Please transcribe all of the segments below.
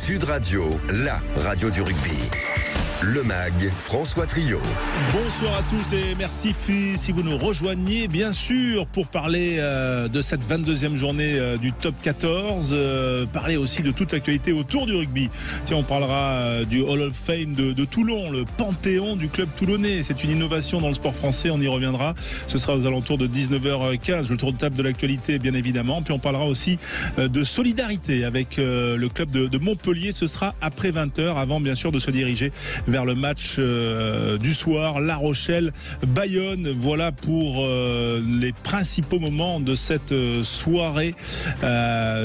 Sud Radio, la radio du rugby. Le MAG, François Trio. Bonsoir à tous et merci si vous nous rejoignez, bien sûr, pour parler de cette 22e journée du Top 14, parler aussi de toute l'actualité autour du rugby. Tiens, on parlera du Hall of Fame de Toulon, le panthéon du club toulonnais. C'est une innovation dans le sport français, on y reviendra. Ce sera aux alentours de 19h15, le tour de table de l'actualité, bien évidemment. Puis on parlera aussi de solidarité avec le club de Montpellier. Ce sera après 20h, avant bien sûr de se diriger vers le match du soir, La Rochelle-Bayonne. Voilà pour les principaux moments de cette soirée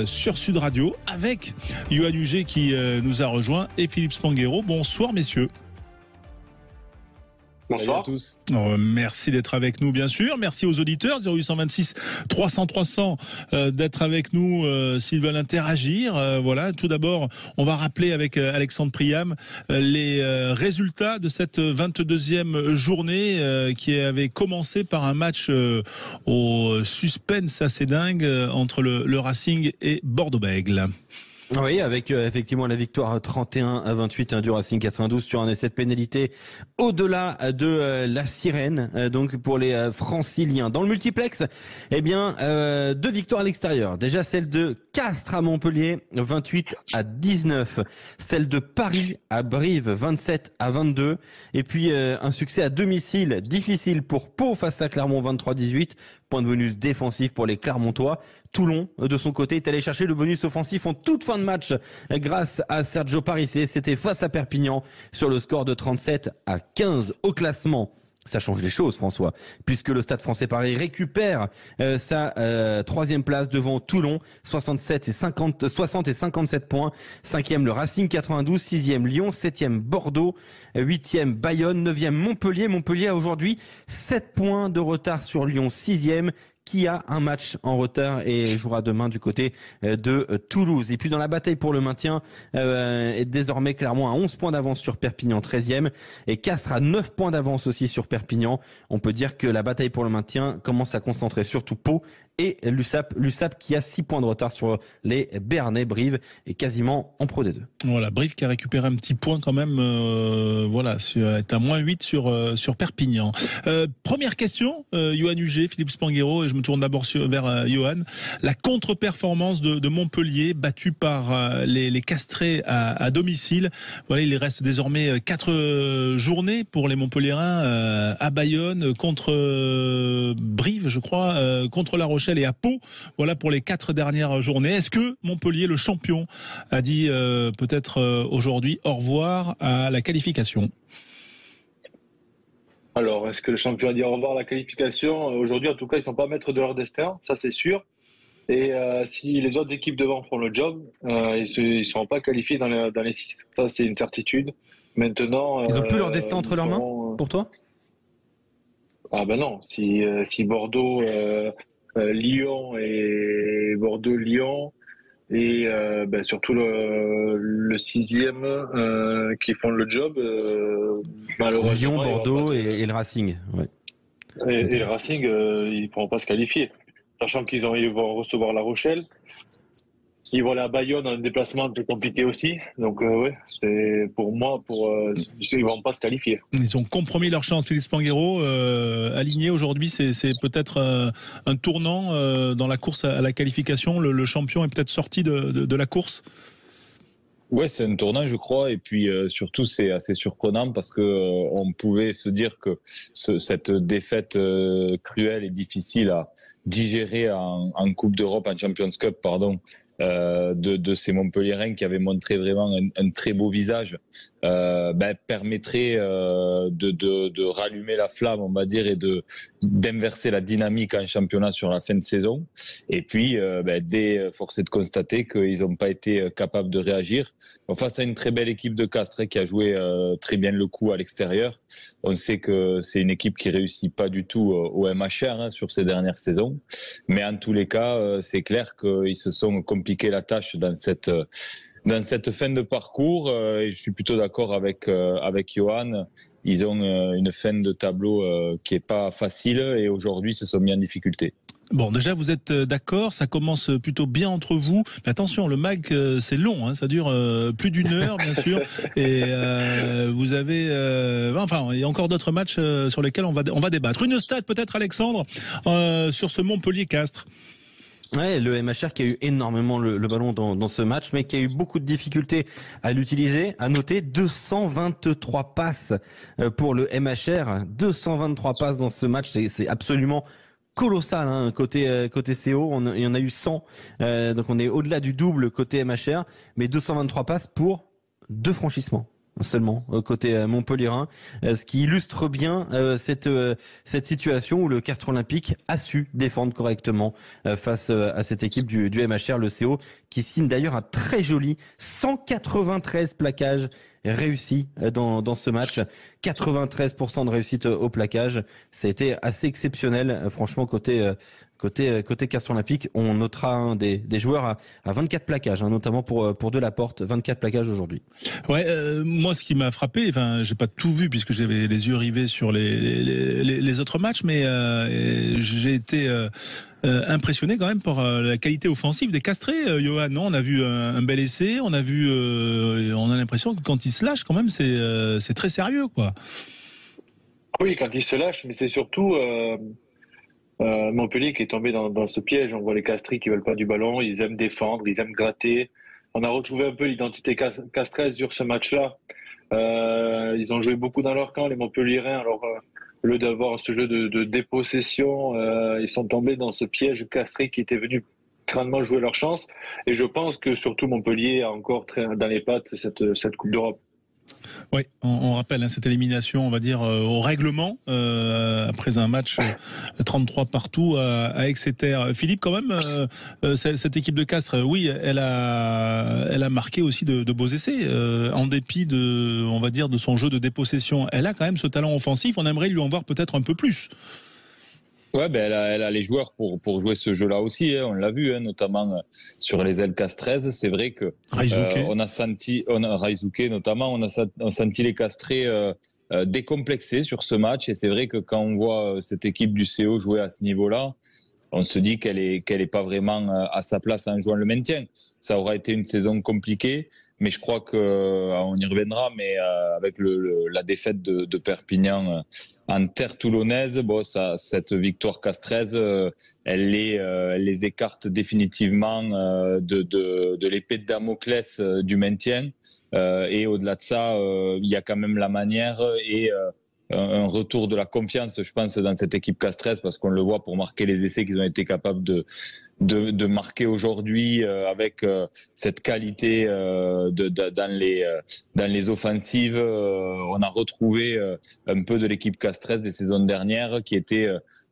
sur Sud Radio, avec Yoann Huget qui nous a rejoint et Philippe Spanghero. Bonsoir messieurs. Bonsoir à tous. Merci d'être avec nous, bien sûr. Merci aux auditeurs 0826 300 300 d'être avec nous s'ils veulent interagir. Voilà. Tout d'abord, on va rappeler avec Alexandre Priam les résultats de cette 22e journée qui avait commencé par un match au suspense assez dingue entre le Racing et Bordeaux-Bègles. Oui, avec effectivement la victoire 31-28 du Racing 92 sur un essai de pénalité au-delà de la sirène, donc pour les franciliens. Dans le multiplex, eh bien, deux victoires à l'extérieur. Déjà celle de Castres à Montpellier, 28-19. Celle de Paris à Brive, 27-22. Et puis un succès à domicile difficile pour Pau face à Clermont, 23-18. Point de bonus défensif pour les Clermontois. Toulon, de son côté, est allé chercher le bonus offensif en toute fin de match grâce à Sergio Parissé. C'était face à Perpignan sur le score de 37-15 au classement. Ça change les choses, François, puisque le Stade Français Paris récupère sa troisième place devant Toulon, 60 et 57 points. 5e le Racing 92, 6e Lyon, 7e Bordeaux, 8e Bayonne, 9e Montpellier. Montpellier a aujourd'hui 7 points de retard sur Lyon, 6e. Qui a un match en retard et jouera demain du côté de Toulouse. Et puis dans la bataille pour le maintien, est désormais Clermont à 11 points d'avance sur Perpignan, 13e, et Castres à 9 points d'avance aussi sur Perpignan. On peut dire que la bataille pour le maintien commence à concentrer surtout Pau et l'USAP qui a 6 points de retard sur les Béarnais. Brive est quasiment en Pro D2. Voilà, Brive qui a récupéré un petit point quand même, voilà, est à -8 sur Perpignan. Première question, Yoann Huget, Philippe Spanghero, et je me tourne d'abord vers Yoann. La contre-performance de Montpellier, battue par les Castrés à domicile. Voilà, il reste désormais 4 journées pour les Montpelliérains à Bayonne, contre Brive, je crois, contre La Rochelle et à Pau. Voilà pour les 4 dernières journées. Est-ce que Montpellier, le champion, a dit peut-être aujourd'hui au revoir à la qualification? Alors, est-ce que le champion a dit au revoir à la qualification? Aujourd'hui, en tout cas, ils ne sont pas maîtres de leur destin, ça c'est sûr. Et si les autres équipes devant font le job, ils ne seront pas qualifiés dans les 6. Ça, c'est une certitude. Maintenant, ils n'ont plus leur destin entre leurs mains, pour toi? Ah ben non. Si Bordeaux, Lyon et Bordeaux-Lyon et surtout le 6e qui font le job, malheureusement Lyon, Bordeaux et le Racing, ouais. Et le Racing, ils ne pourront pas se qualifier, sachant ils vont recevoir La Rochelle. Ils vont aller à Bayonne en déplacement un peu compliqué aussi. Donc ouais, c'est pour moi, ils vont pas se qualifier. Ils ont compromis leur chance. Philippe Spanghero, aligné aujourd'hui, c'est peut-être un tournant dans la course à la qualification. Le champion est peut-être sorti de la course. Ouais, c'est un tournant, je crois, et puis surtout c'est assez surprenant parce que on pouvait se dire que cette défaite cruelle et difficile à digérer en Coupe d'Europe, en Champions Cup, pardon, de ces Montpelliérains qui avaient montré vraiment un très beau visage, permettrait de rallumer la flamme, on va dire, et d'inverser la dynamique en championnat sur la fin de saison. Et puis, force est de constater qu'ils n'ont pas été capables de réagir. Face à une très belle équipe de Castres qui a joué très bien le coup à l'extérieur. On sait que c'est une équipe qui réussit pas du tout au MHR sur ces dernières saisons. Mais en tous les cas, c'est clair qu'ils se sont compliqué la tâche dans cette fin de parcours. Et je suis plutôt d'accord avec Yoann. Ils ont une fin de tableau qui est pas facile et aujourd'hui se sont mis en difficulté. Bon, déjà, vous êtes d'accord, ça commence plutôt bien entre vous. Mais attention, le MAG, c'est long, hein, ça dure plus d'1 heure, bien sûr. Et vous avez... enfin, il y a encore d'autres matchs sur lesquels on va débattre. Une stat, peut-être, Alexandre, sur ce Montpellier-Castres. Ouais, le MHR qui a eu énormément le ballon dans ce match, mais qui a eu beaucoup de difficultés à l'utiliser. À noter 223 passes pour le MHR, 223 passes dans ce match, c'est absolument colossal, hein, côté CO. Il y en a eu 100, donc on est au-delà du double côté MHR, mais 223 passes pour 2 franchissements seulement côté Montpellierin, ce qui illustre bien cette situation où le Castres Olympique a su défendre correctement face à cette équipe du MHR, le CO, qui signe d'ailleurs un très joli 193 plaquages réussis dans ce match, 93% de réussite au plaquage. Ça a été assez exceptionnel, franchement, côté Castres Olympique. On notera des joueurs à 24 plaquages, hein, notamment pour Delaporte, 24 plaquages aujourd'hui. Ouais, moi ce qui m'a frappé, enfin j'ai pas tout vu puisque j'avais les yeux rivés sur les autres matchs, mais j'ai été impressionné quand même par la qualité offensive des Castrés. Johan, non, on a vu un bel essai, on a l'impression que quand ils se lâchent quand même c'est très sérieux, quoi. Oui, quand ils se lâchent, mais c'est surtout Montpellier qui est tombé dans ce piège. On voit les Castrés qui veulent pas du ballon, ils aiment défendre, ils aiment gratter. On a retrouvé un peu l'identité castraise sur ce match-là. Ils ont joué beaucoup dans leur camp, les Montpelliérains. Alors, au lieu d'avoir ce jeu de dépossession, ils sont tombés dans ce piège castré qui était venu grandement jouer leur chance. Et je pense que surtout Montpellier a encore dans les pattes cette Coupe d'Europe. Oui, on rappelle cette élimination, on va dire, au règlement, après un match 33 partout à Exeter. Philippe, quand même, cette équipe de Castres, oui, elle a marqué aussi de beaux essais, en dépit on va dire, de son jeu de dépossession. Elle a quand même ce talent offensif, on aimerait lui en voir peut-être un peu plus. Ouais, elle a les joueurs pour jouer ce jeu-là aussi. Hein, on l'a vu, hein, notamment sur les ailes castraises. C'est vrai que on a Raizuke notamment, on a senti les Castrés décomplexés sur ce match. Et c'est vrai que quand on voit cette équipe du CO jouer à ce niveau-là, on se dit qu'elle est pas vraiment à sa place en jouant le maintien. Ça aura été une saison compliquée, mais je crois que on y reviendra. Mais avec la défaite de Perpignan en terre toulonnaise, cette victoire castraise, elle les écarte définitivement de l'épée de Damoclès du maintien. Et au-delà de ça, il y a quand même la manière et un retour de la confiance, je pense, dans cette équipe castraise, parce qu'on le voit pour marquer les essais qu'ils ont été capables de marquer aujourd'hui, avec cette qualité dans les offensives. On a retrouvé un peu de l'équipe castraise des saisons dernières, qui était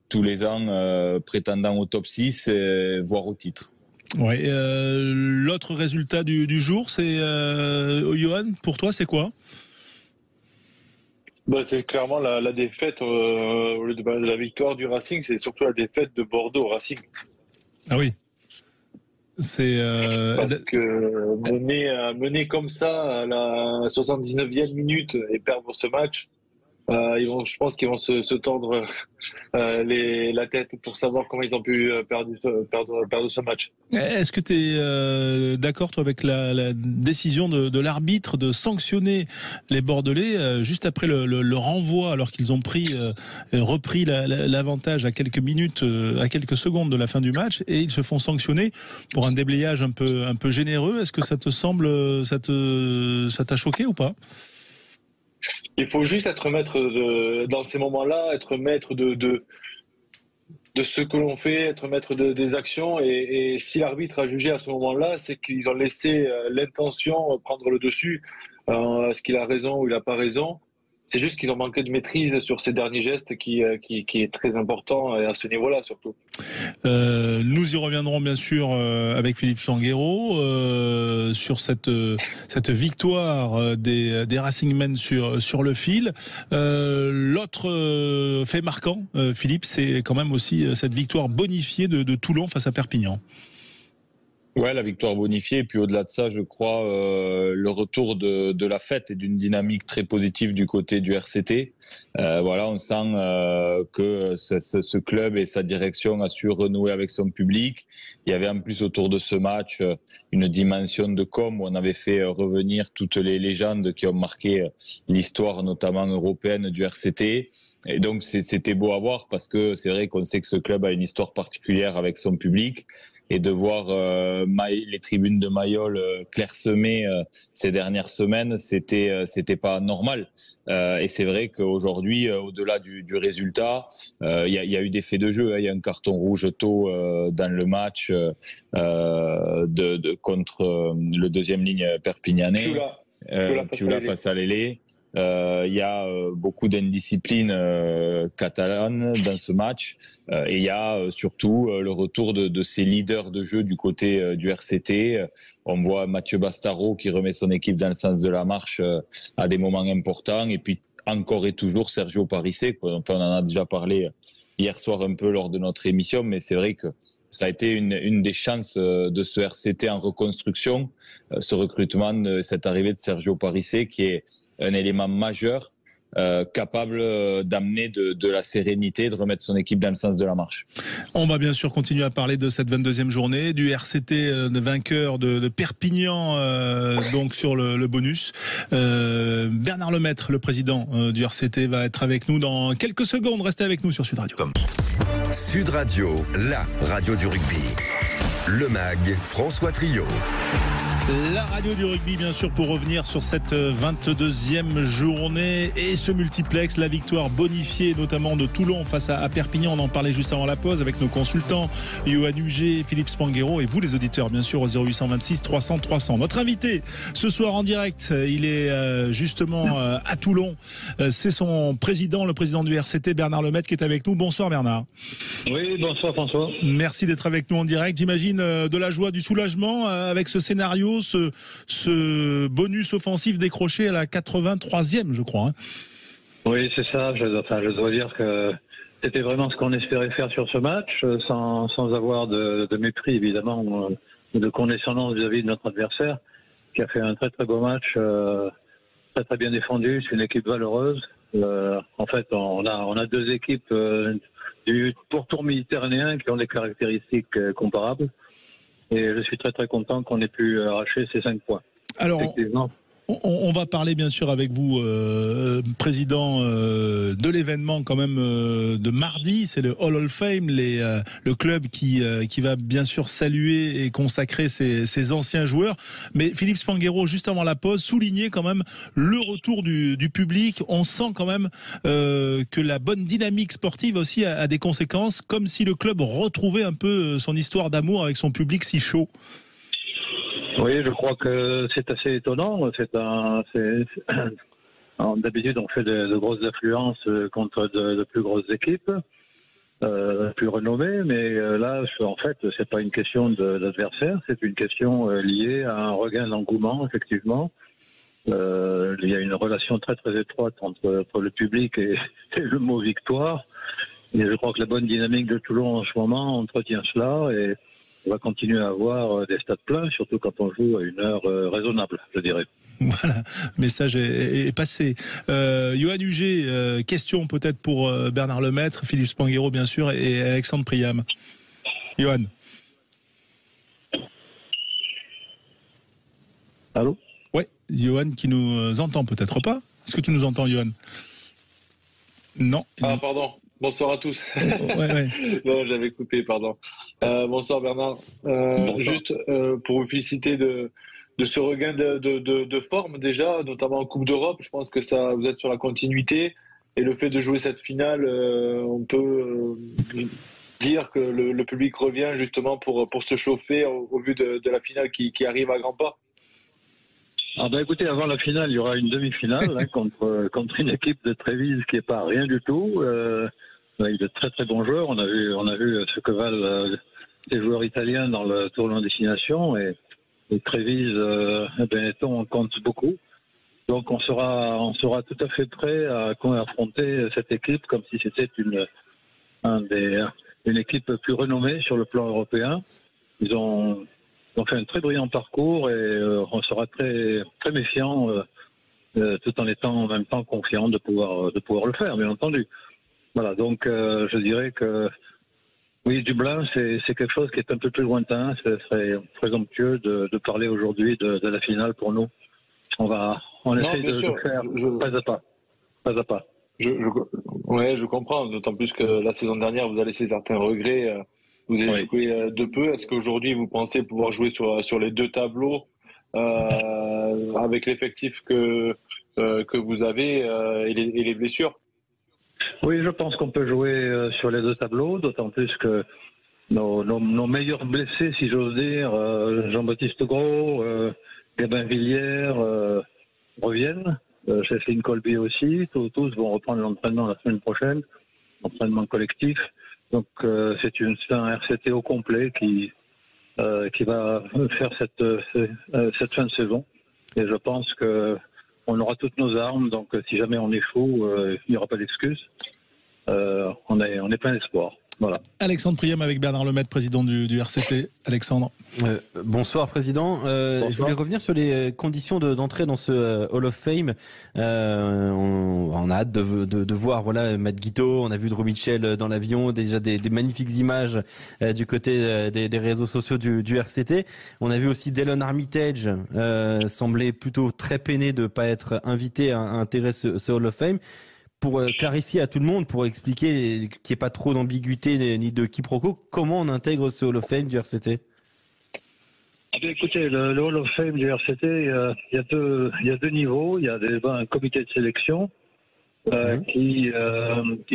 tous les ans prétendant au top 6, voire au titre. Ouais, l'autre résultat du jour, c'est Johan, pour toi, c'est quoi ? C'est clairement la défaite au lieu de la victoire du Racing, c'est surtout la défaite de Bordeaux au Racing. Ah oui. C'est parce que mener comme ça à la 79e minute et perdre ce match, je pense qu'ils vont se tordre la tête pour savoir comment ils ont pu perdre ce match. Est-ce que tu es d'accord, toi, avec la décision de l'arbitre de sanctionner les Bordelais juste après le renvoi, alors qu'ils ont repris l'avantage à quelques minutes, à quelques secondes de la fin du match, et ils se font sanctionner pour un déblayage un peu généreux? Est-ce que ça te semble, ça t'a choqué ou pas? Il faut juste être maître dans ces moments-là, être maître de ce que l'on fait, être maître des actions. Et si l'arbitre a jugé à ce moment-là, c'est qu'ils ont laissé l'intention prendre le dessus. Est-ce qu'il a raison ou il n'a pas raison? C'est juste qu'ils ont manqué de maîtrise sur ces derniers gestes qui est très important, et à ce niveau-là surtout. Nous y reviendrons bien sûr avec Philippe Sanguero sur cette victoire des Racingmen sur le fil. L'autre fait marquant, Philippe, c'est quand même aussi cette victoire bonifiée de Toulon face à Perpignan. Ouais, la victoire bonifiée. Et puis au-delà de ça, je crois le retour de la fête et d'une dynamique très positive du côté du RCT. Voilà, on sent que ce club et sa direction a su renouer avec son public. Il y avait en plus autour de ce match une dimension de com où on avait fait revenir toutes les légendes qui ont marqué l'histoire notamment européenne du RCT. Et donc c'était beau à voir parce que c'est vrai qu'on sait que ce club a une histoire particulière avec son public et de voir les tribunes de Mayol clairsemées ces dernières semaines, c'était pas normal. Et c'est vrai qu'aujourd'hui, au-delà du résultat, il y a eu des faits de jeu. Il y a un carton rouge tôt dans le match contre le deuxième ligne perpignanais. Piula face à Lélé. Il y a beaucoup d'indiscipline catalane dans ce match et il y a surtout le retour de ces leaders de jeu du côté du RCT. On voit Mathieu Bastaro qui remet son équipe dans le sens de la marche à des moments importants et puis encore et toujours Sergio Parissé. Enfin, on en a déjà parlé hier soir un peu lors de notre émission, mais c'est vrai que ça a été une des chances de ce RCT en reconstruction, ce recrutement, cette arrivée de Sergio Parissé qui est un élément majeur capable d'amener de la sérénité, de remettre son équipe dans le sens de la marche. On va bien sûr continuer à parler de cette 22e journée, du RCT de vainqueur de Perpignan donc sur le bonus. Bernard Lemaître, le président du RCT, va être avec nous dans quelques secondes. Restez avec nous sur Sud Radio. Sud Radio, la radio du rugby. Le MAG, François Trio. La radio du rugby, bien sûr, pour revenir sur cette 22e journée et ce multiplex, la victoire bonifiée notamment de Toulon face à Perpignan. On en parlait juste avant la pause avec nos consultants Yoann Huget, Philippe Spanghero et vous les auditeurs, bien sûr, au 0826 300 300. Notre invité ce soir en direct, il est justement à Toulon. C'est son président, le président du RCT, Bernard Lemaître, qui est avec nous. Bonsoir Bernard. Oui, bonsoir François. Merci d'être avec nous en direct. J'imagine de la joie, du soulagement avec ce scénario, ce bonus offensif décroché à la 83e, je crois. Oui, c'est ça. Je dois dire que c'était vraiment ce qu'on espérait faire sur ce match, sans avoir de mépris, évidemment, de condescendance vis-à-vis de notre adversaire, qui a fait un très très beau match, très très bien défendu. C'est une équipe valeureuse. En fait, on a deux équipes du pourtour méditerranéen qui ont des caractéristiques comparables. Et je suis très très content qu'on ait pu arracher ces 5 points. Alors, on va parler bien sûr avec vous, président de l'événement quand même de mardi. C'est le Hall of Fame, le club qui va bien sûr saluer et consacrer ses anciens joueurs. Mais Philippe Spanghero, juste avant la pause, soulignait quand même le retour du public. On sent quand même que la bonne dynamique sportive aussi a des conséquences, comme si le club retrouvait un peu son histoire d'amour avec son public si chaud. Oui, je crois que c'est assez étonnant. D'habitude, on fait de grosses affluences contre de plus grosses équipes, plus renommées, mais là, en fait, c'est pas une question d'adversaire, c'est une question liée à un regain d'engouement, effectivement. Il y a une relation très très étroite entre le public et le mot victoire. Et je crois que la bonne dynamique de Toulon en ce moment entretient cela et on va continuer à avoir des stades pleins, surtout quand on joue à une heure raisonnable, je dirais. Voilà, le message est passé. Yoann Huget, question peut-être pour Bernard Lemaître, Philippe Spanghero bien sûr et Alexandre Priam. Yoann. Allô ? Oui, Yoann qui nous entend peut-être pas. Est-ce que tu nous entends, Yoann ? Non. Ah, pardon. Bonsoir à tous. Ouais. Non, j'avais coupé, pardon. Bonsoir Bernard. Bonsoir. Juste pour vous féliciter de ce regain de forme déjà, notamment en Coupe d'Europe. Je pense que ça, vous êtes sur la continuité et le fait de jouer cette finale, on peut dire que le public revient justement pour se chauffer au vu de la finale qui arrive à grands pas. Ah ben écoutez, avant la finale, il y aura une demi-finale contre une équipe de Trévise qui n'est pas rien du tout. Avec de très très bons joueurs. On a vu ce que valent les joueurs italiens dans le tournoi destination et Trévise et Benetton compte beaucoup. Donc on sera tout à fait prêt à affronter cette équipe comme si c'était une équipe plus renommée sur le plan européen. Ils ont ont fait un très brillant parcours et on sera très, très méfiant tout en étant en même temps confiant de pouvoir le faire, bien entendu. Voilà, donc je dirais que oui, Dublin, c'est quelque chose qui est un peu plus lointain. Ce serait présomptueux de parler aujourd'hui de la finale pour nous. On essaie de faire pas à pas. Pas à pas. Je comprends, d'autant plus que la saison dernière, vous a laissé certains regrets. Vous avez joué de peu. Est-ce qu'aujourd'hui, vous pensez pouvoir jouer sur les deux tableaux avec l'effectif que vous avez et les blessures? Oui, je pense qu'on peut jouer sur les deux tableaux, d'autant plus que nos meilleurs blessés, si j'ose dire, Jean-Baptiste Gros, Gabin Villiers, reviennent. Cheslin Colby aussi. Tous vont reprendre l'entraînement la semaine prochaine, entraînement collectif. Donc c'est un RCT au complet qui va faire cette fin de saison. Et je pense qu'on aura toutes nos armes. Donc si jamais on échoue, il n'y aura pas d'excuse. On est plein d'espoir. Voilà. Alexandre Priem avec Bernard Lemaitre, président du RCT. Alexandre. Bonsoir, président. Bonsoir. Je voulais revenir sur les conditions d'entrée dans ce Hall of Fame. On a hâte de voir Matt Guiteau, on a vu Drew Mitchell dans l'avion, déjà des magnifiques images du côté des réseaux sociaux du RCT. On a vu aussi Delon Armitage sembler plutôt très peiné de ne pas être invité à intégrer ce Hall of Fame. Pour clarifier à tout le monde, pour expliquer qu'il n'y ait pas trop d'ambiguïté ni de quiproquo, comment on intègre ce Hall of Fame du RCT? Écoutez, le Hall of Fame du RCT, il y a deux niveaux. Il y a un comité de sélection qui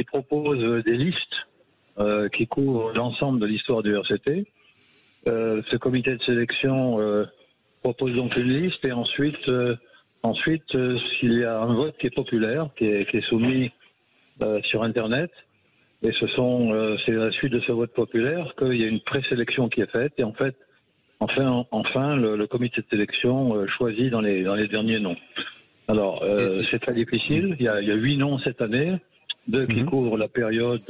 propose des listes qui couvrent l'ensemble de l'histoire du RCT. Ce comité de sélection propose donc une liste et ensuite, s'il y a un vote qui est populaire, qui est soumis sur Internet, et c'est à la suite de ce vote populaire qu'il y a une présélection qui est faite, et enfin, le comité de sélection choisit dans les derniers noms. Alors, c'est très difficile. Il y a 8 noms cette année, 2 qui couvrent la période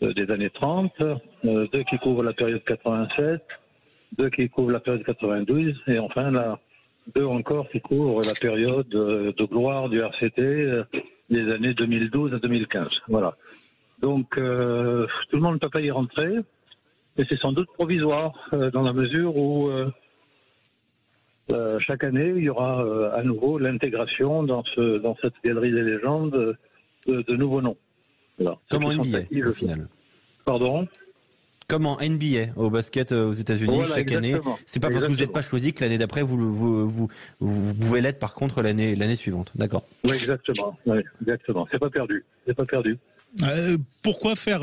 des années 30, 2 qui couvrent la période 87, 2 qui couvrent la période 92, et enfin, 2 encore qui couvrent la période de gloire du RCT des années 2012 à 2015. Voilà. Donc, tout le monde ne peut pas y rentrer, mais c'est sans doute provisoire dans la mesure où chaque année, il y aura à nouveau l'intégration dans cette galerie des légendes de nouveaux noms. Voilà. Comme en NBA, au final. Pardon ? Comme en NBA, au basket aux États-Unis, chaque année. C'est pas parce que vous n'êtes pas choisi que l'année d'après, vous pouvez l'être par contre l'année suivante. D'accord. Oui, exactement. C'est pas perdu. Pourquoi faire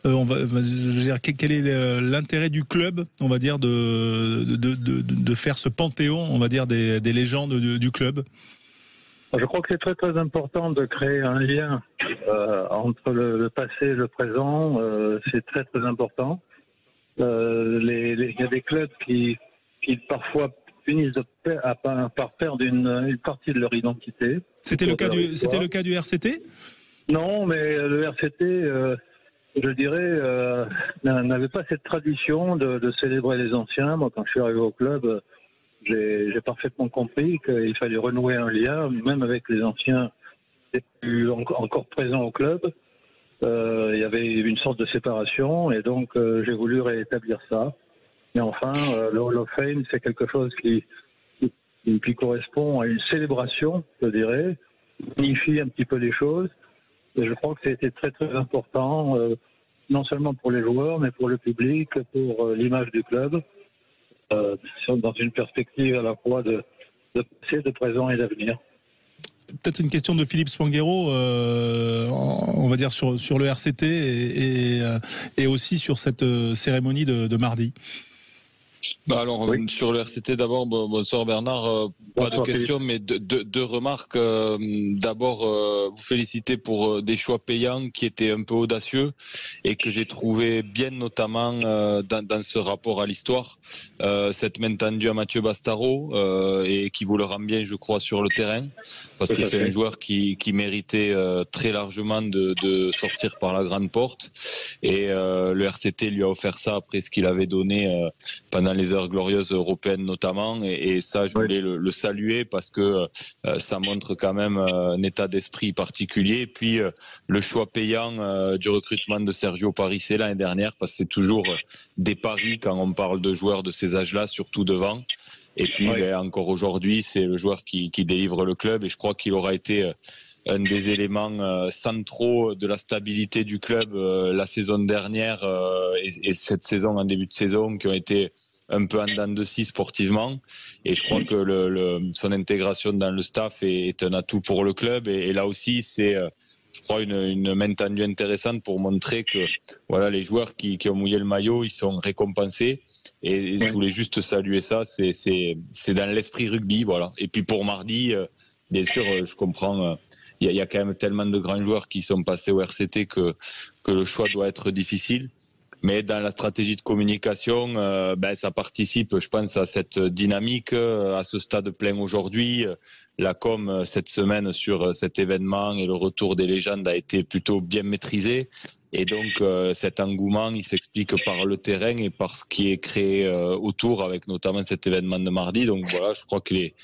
quel est l'intérêt du club, on va dire, de faire ce panthéon, on va dire, des légendes du club? Je crois que c'est très très important de créer un lien entre le passé et le présent. C'est très très important. Il y a des clubs qui parfois finissent par perdre une partie de leur identité. C'était le cas du RCT? Non, mais le RCT, je dirais, n'avait pas cette tradition de célébrer les anciens. Moi, quand je suis arrivé au club, j'ai parfaitement compris qu'il fallait renouer un lien, même avec les anciens encore présents au club. Il y avait une sorte de séparation, et donc j'ai voulu rétablir ça. Mais enfin, le Hall of Fame, c'est quelque chose qui correspond à une célébration, je dirais, unifie un petit peu les choses. Et je crois que c'était très très important, non seulement pour les joueurs, mais pour le public, pour l'image du club, dans une perspective à la fois de passé, de présent et d'avenir. Peut-être une question de Philippe Spanghero, on va dire sur le RCT et aussi sur cette cérémonie de mardi. Alors, sur le RCT, d'abord, bonsoir Bernard. Pas de questions, mais deux remarques. D'abord, vous féliciter pour des choix payants qui étaient un peu audacieux et que j'ai trouvé bien, notamment dans ce rapport à l'histoire. Cette main tendue à Mathieu Bastaro et qui vous le rend bien, je crois, sur le terrain, parce que c'est un joueur qui méritait très largement de sortir par la grande porte. Et le RCT lui a offert ça après ce qu'il avait donné pendant les heures glorieuses européennes notamment, et ça je voulais le saluer parce que ça montre quand même un état d'esprit particulier. Et puis le choix payant du recrutement de Sergio Parissé l'année dernière, parce que c'est toujours des paris quand on parle de joueurs de ces âges-là, surtout devant. Et puis encore aujourd'hui, c'est le joueur qui délivre le club, et je crois qu'il aura été un des éléments centraux de la stabilité du club la saison dernière et cette saison, en début de saison, qui ont été un peu en dents de scie sportivement. Et je crois que son intégration dans le staff est un atout pour le club. Et là aussi, c'est, je crois, une main tendue intéressante pour montrer que voilà, les joueurs qui ont mouillé le maillot, ils sont récompensés. Et je voulais juste saluer ça. C'est dans l'esprit rugby, voilà. Et puis pour mardi, bien sûr, je comprends. Il y a quand même tellement de grands joueurs qui sont passés au RCT que le choix doit être difficile. Mais dans la stratégie de communication, ça participe, je pense, à cette dynamique. À ce stade plein aujourd'hui, la com cette semaine sur cet événement et le retour des légendes a été plutôt bien maîtrisé. Et donc cet engouement, il s'explique par le terrain et par ce qui est créé autour, avec notamment cet événement de mardi. Donc voilà, je crois que les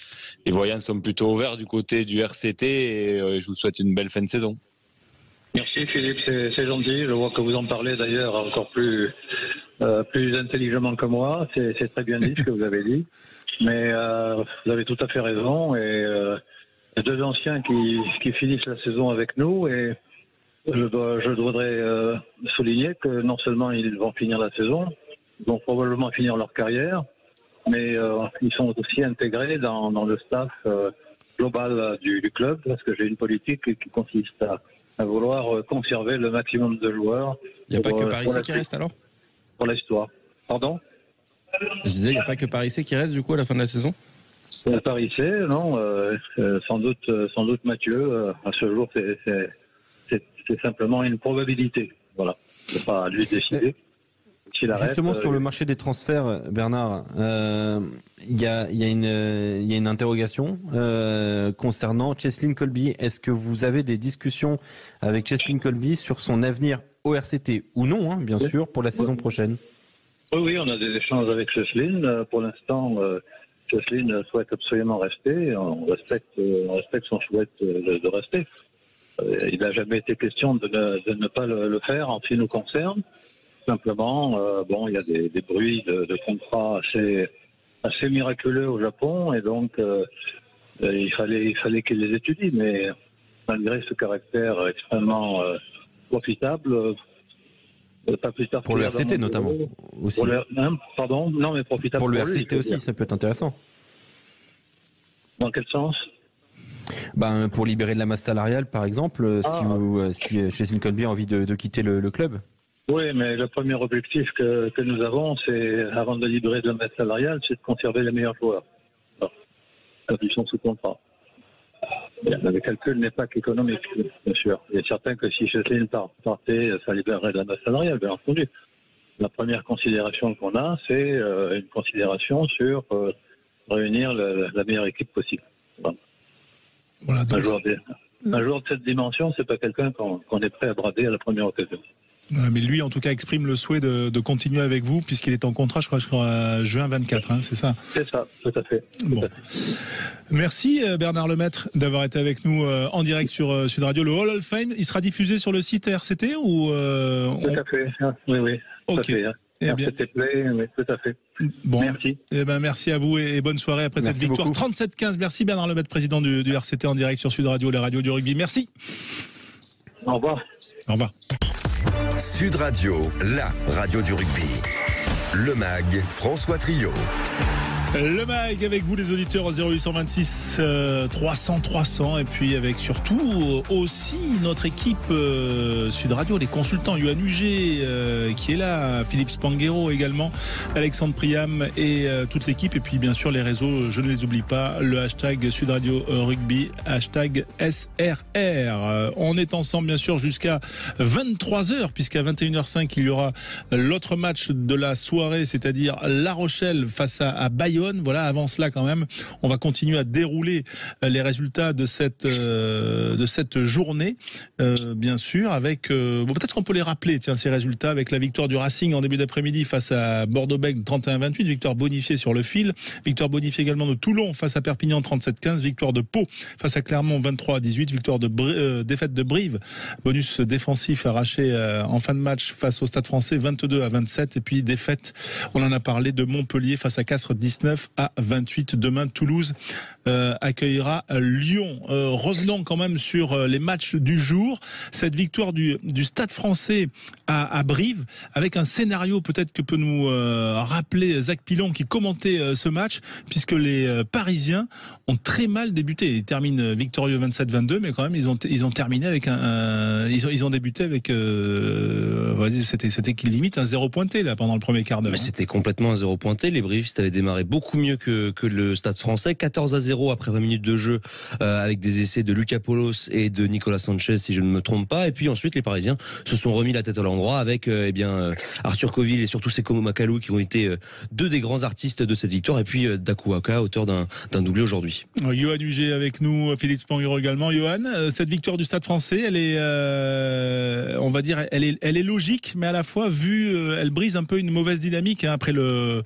voyants sont plutôt ouverts du côté du RCT, et je vous souhaite une belle fin de saison. Merci Philippe, c'est gentil. Je vois que vous en parlez d'ailleurs encore plus intelligemment que moi. C'est très bien dit ce que vous avez dit. Mais vous avez tout à fait raison. Et il y a deux anciens qui finissent la saison avec nous, et je voudrais souligner que non seulement ils vont finir la saison, ils vont probablement finir leur carrière, mais ils sont aussi intégrés dans le staff global du club, parce que j'ai une politique qui consiste à vouloir conserver le maximum de joueurs. Il n'y a pas que Parissé qui reste alors ? Pour l'histoire. Pardon ? Je disais, il n'y a pas que Parissé qui reste du coup à la fin de la saison ? Parissé, non. Sans doute Mathieu. À ce jour, c'est simplement une probabilité. Voilà. C'est pas à lui de décider. Justement, sur le marché des transferts, Bernard, il y a une interrogation concernant Cheslin Kolbe. Est-ce que vous avez des discussions avec Cheslin Kolbe sur son avenir au RCT ou non, bien sûr, pour la saison prochaine? Oui, on a des échanges avec Cheslin. Pour l'instant, Cheslin souhaite absolument rester. On respecte son souhait de rester. Il n'a jamais été question de ne pas le faire en ce qui nous concerne. Simplement, il y a des bruits de contrats assez miraculeux au Japon, et donc il fallait qu'il les étudie. Mais malgré ce caractère extrêmement profitable, pas plus tard pour le RCT notamment aussi. Mais profitable pour le pour RCT lui, aussi, ça peut être intéressant. Dans quel sens? Pour libérer de la masse salariale, par exemple, si Cheslin Kolbe a envie de quitter le club. Oui, mais le premier objectif que nous avons, c'est, avant de libérer de la masse salariale, c'est de conserver les meilleurs joueurs. Quand ils sont sous contrat. Le calcul n'est pas qu'économique, bien sûr. Il est certain que si Cheslin partait, ça libérerait de la masse salariale, bien entendu. La première considération qu'on a, c'est une considération sur réunir la meilleure équipe possible. Voilà, donc un joueur de cette dimension, c'est pas quelqu'un qu'on est prêt à brader à la première occasion. Voilà, mais lui, en tout cas, exprime le souhait de continuer avec vous, puisqu'il est en contrat, je crois, juin 24, c'est ça? C'est ça, tout à fait. Bon. Merci Bernard Lemaître d'avoir été avec nous en direct sur Sud Radio. Le Hall of Fame, il sera diffusé sur le site RCT ou Tout à fait, oui. Ok. Tout à fait, RCT Play, oui, tout à fait. Bon. Merci. Merci à vous et bonne soirée après cette victoire. 37-15. Merci Bernard Lemaître, président du RCT en direct sur Sud Radio, la radio du rugby. Merci. Au revoir. Au revoir. Sud Radio, la radio du rugby. Le MAG, François Trio. Le MAG avec vous les auditeurs au 0826 300 300 et puis avec surtout aussi notre équipe Sud Radio, les consultants Yoann Huget qui est là, Philippe Spanghero également, Alexandre Priam et toute l'équipe, et puis bien sûr les réseaux, je ne les oublie pas, le hashtag Sud Radio Rugby, hashtag SRR. On est ensemble bien sûr jusqu'à 23h, puisqu'à 21h05 il y aura l'autre match de la soirée, c'est-à-dire La Rochelle face à Bayonne. Johan, voilà, avant cela quand même, on va continuer à dérouler les résultats de cette journée, bien sûr, avec peut-être qu'on peut les rappeler, tiens, ces résultats, avec la victoire du Racing en début d'après-midi face à Bordeaux-Bègles 31-28, victoire bonifiée sur le fil, victoire bonifiée également de Toulon face à Perpignan 37-15, victoire de Pau face à Clermont 23-18, victoire défaite de Brive, bonus défensif arraché en fin de match face au Stade Français 22-27, et puis défaite, on en a parlé, de Montpellier face à Castres 19-28. Demain, Toulouse accueillera Lyon. Revenons quand même sur les matchs du jour. Cette victoire du Stade Français à Brive, avec un scénario peut-être que peut nous rappeler Zach Pilon qui commentait ce match, puisque les Parisiens ont très mal débuté. Ils terminent victorieux 27-22, mais quand même ils ont terminé avec ils ont débuté avec c'était limite un 0 pointé là pendant le premier quart d'heure. Mais c'était complètement un 0 pointé. Les Brivistes avaient démarré beaucoup mieux que le Stade Français. 14-0 après 20 minutes de jeu, avec des essais de Lucas Paulos et de Nicolas Sanchez, si je ne me trompe pas. Et puis ensuite, les Parisiens se sont remis la tête à l'endroit avec Arthur Coville et surtout Sekou Makalou, qui ont été deux des grands artistes de cette victoire. Et puis Dakuaka, auteur d'un doublé aujourd'hui. Johan Huget avec nous, Philippe Spanghero également. Johan, cette victoire du Stade Français, elle est, on va dire, elle est logique, mais à la fois, elle brise un peu une mauvaise dynamique, hein, après le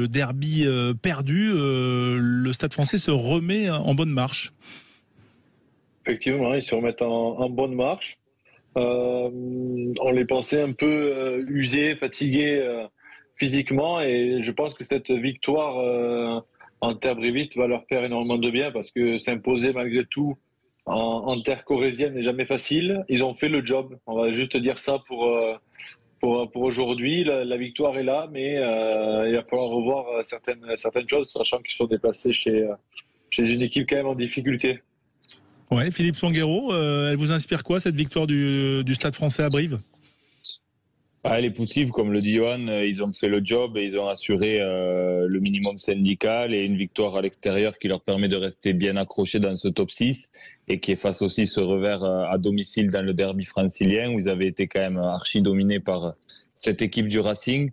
derby perdu. Le Stade Français se remet en bonne marche. Effectivement, ils se remettent en bonne marche. On les pensait un peu usés, fatigués physiquement, et je pense que cette victoire en terre briviste va leur faire énormément de bien, parce que s'imposer malgré tout en terre corrézienne n'est jamais facile. Ils ont fait le job, on va juste dire ça pour aujourd'hui. La victoire est là, mais il va falloir revoir certaines choses, sachant qu'ils sont déplacés chez une équipe quand même en difficulté. Ouais, Philippe Songuero, elle vous inspire quoi, cette victoire du Stade Français à Brive ? Les poussifs, comme le dit Johan, ils ont fait le job et ils ont assuré le minimum syndical, et une victoire à l'extérieur qui leur permet de rester bien accrochés dans ce top 6 et qui efface aussi ce revers à domicile dans le derby francilien où ils avaient été quand même archi dominés par cette équipe du Racing.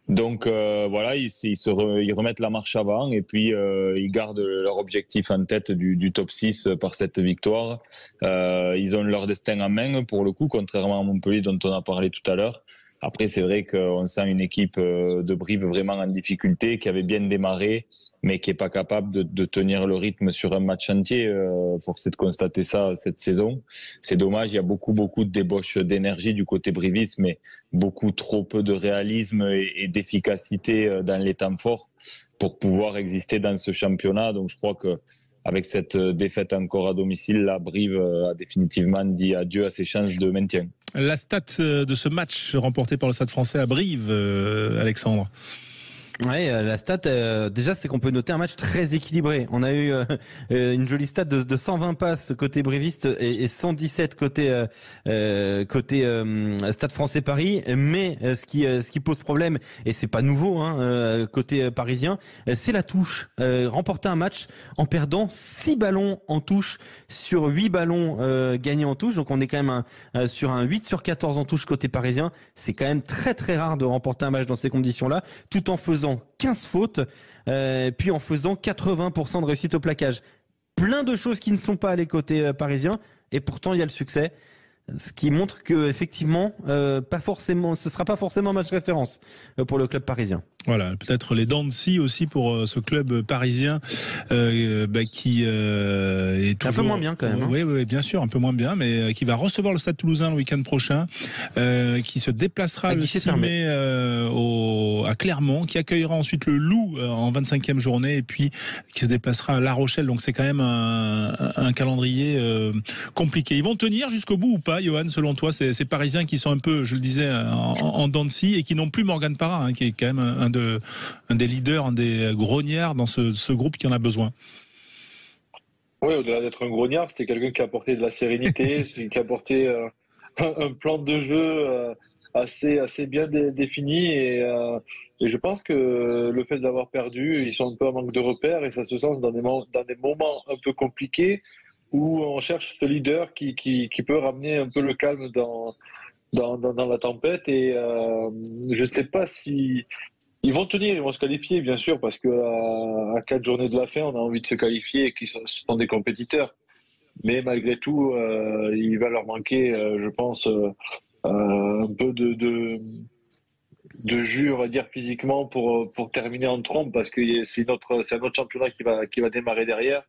Donc voilà, ils remettent la marche avant, et puis ils gardent leur objectif en tête du top 6 par cette victoire. Ils ont leur destin en main pour le coup, contrairement à Montpellier dont on a parlé tout à l'heure. Après, c'est vrai qu'on sent une équipe de Brive vraiment en difficulté, qui avait bien démarré, mais qui est pas capable de tenir le rythme sur un match entier. Force est de constater ça cette saison. C'est dommage, il y a beaucoup de débauche d'énergie du côté briviste, mais beaucoup trop peu de réalisme et d'efficacité dans les temps forts pour pouvoir exister dans ce championnat. Donc je crois que avec cette défaite encore à domicile, la Brive a définitivement dit adieu à ses chances de maintien. La stat de ce match remporté par le Stade Français à Brive, Alexandre. Ouais, la stat, déjà, c'est qu'on peut noter un match très équilibré. On a eu une jolie stat de 120 passes côté briviste et 117 côté Stade Français Paris. Mais ce qui pose problème, et c'est pas nouveau, hein, côté parisien, c'est la touche. Remporter un match en perdant 6 ballons en touche sur 8 ballons gagnés en touche. Donc on est quand même sur un 8 sur 14 en touche côté parisien. C'est quand même très très rare de remporter un match dans ces conditions-là, tout en faisant 15 fautes, puis en faisant 80% de réussite au plaquage. Plein de choses qui ne sont pas allées côté parisien, et pourtant il y a le succès. Ce qui montre que effectivement, ce sera pas forcément un match référence pour le club parisien. Voilà, peut-être les dents de scie aussi pour ce club parisien qui est toujours un peu moins bien quand même. Oui, bien sûr, un peu moins bien, mais qui va recevoir le Stade Toulousain le week-end prochain, qui se déplacera le 6 mai à Clermont, qui accueillera ensuite le Loup en 25e journée, et puis qui se déplacera à La Rochelle. Donc c'est quand même un calendrier compliqué. Ils vont tenir jusqu'au bout ou pas, Johan, selon toi, ces Parisiens qui sont un peu, je le disais, en dents de scie, et qui n'ont plus Morgan Parra, hein, qui est quand même un des leaders, un des grognards dans ce groupe qui en a besoin. Oui, au-delà d'être un grognard, c'était quelqu'un qui a apporté de la sérénité, qui a apporté un plan de jeu assez bien défini, et je pense que le fait d'avoir perdu, ils sont un peu en manque de repères, et ça se sent dans des moments un peu compliqués où on cherche ce leader qui peut ramener un peu le calme dans la tempête. Et je ne sais pas si Ils vont tenir, ils vont se qualifier, bien sûr, parce que à 4 journées de la fin, on a envie de se qualifier et qu'ils sont des compétiteurs. Mais malgré tout, il va leur manquer, je pense, un peu de jus, on va dire, physiquement pour terminer en trompe, parce que c'est un autre championnat qui va démarrer derrière.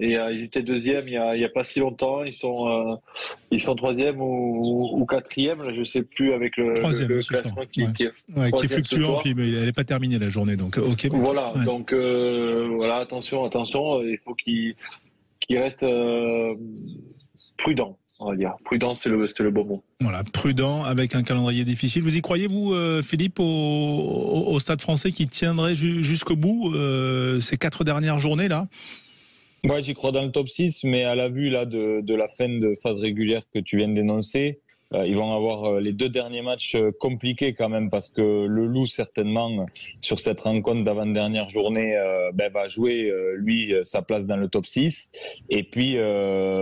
Et ils étaient deuxième il y a pas si longtemps. Ils sont troisième ou quatrième. Là, je sais plus avec le classement qui est fluctuant. Puis, mais elle n'est pas terminée la journée, donc ok. Voilà. Ouais. Donc voilà, attention. Il faut qu'il reste prudent. On va dire prudent, c'est le bon mot. Voilà, prudent avec un calendrier difficile. Vous y croyez, vous, Philippe, au Stade Français qui tiendrait jusqu'au bout ces 4 dernières journées là? Moi, j'y crois dans le top 6, mais à la vue là de la fin de phase régulière que tu viens d'énoncer, ils vont avoir les 2 derniers matchs compliqués quand même, parce que le Loup, certainement, sur cette rencontre d'avant-dernière journée, va jouer, lui, sa place dans le top 6. Et puis,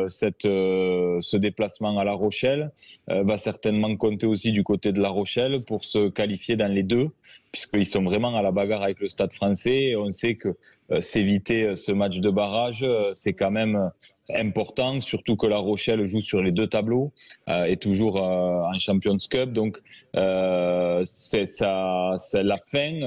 ce déplacement à La Rochelle va certainement compter aussi du côté de La Rochelle pour se qualifier dans les 2, puisqu'ils sont vraiment à la bagarre avec le Stade Français. Et on sait que s'éviter ce match de barrage, c'est quand même important, surtout que La Rochelle joue sur les 2 tableaux et toujours en Champions Cup. Donc la fin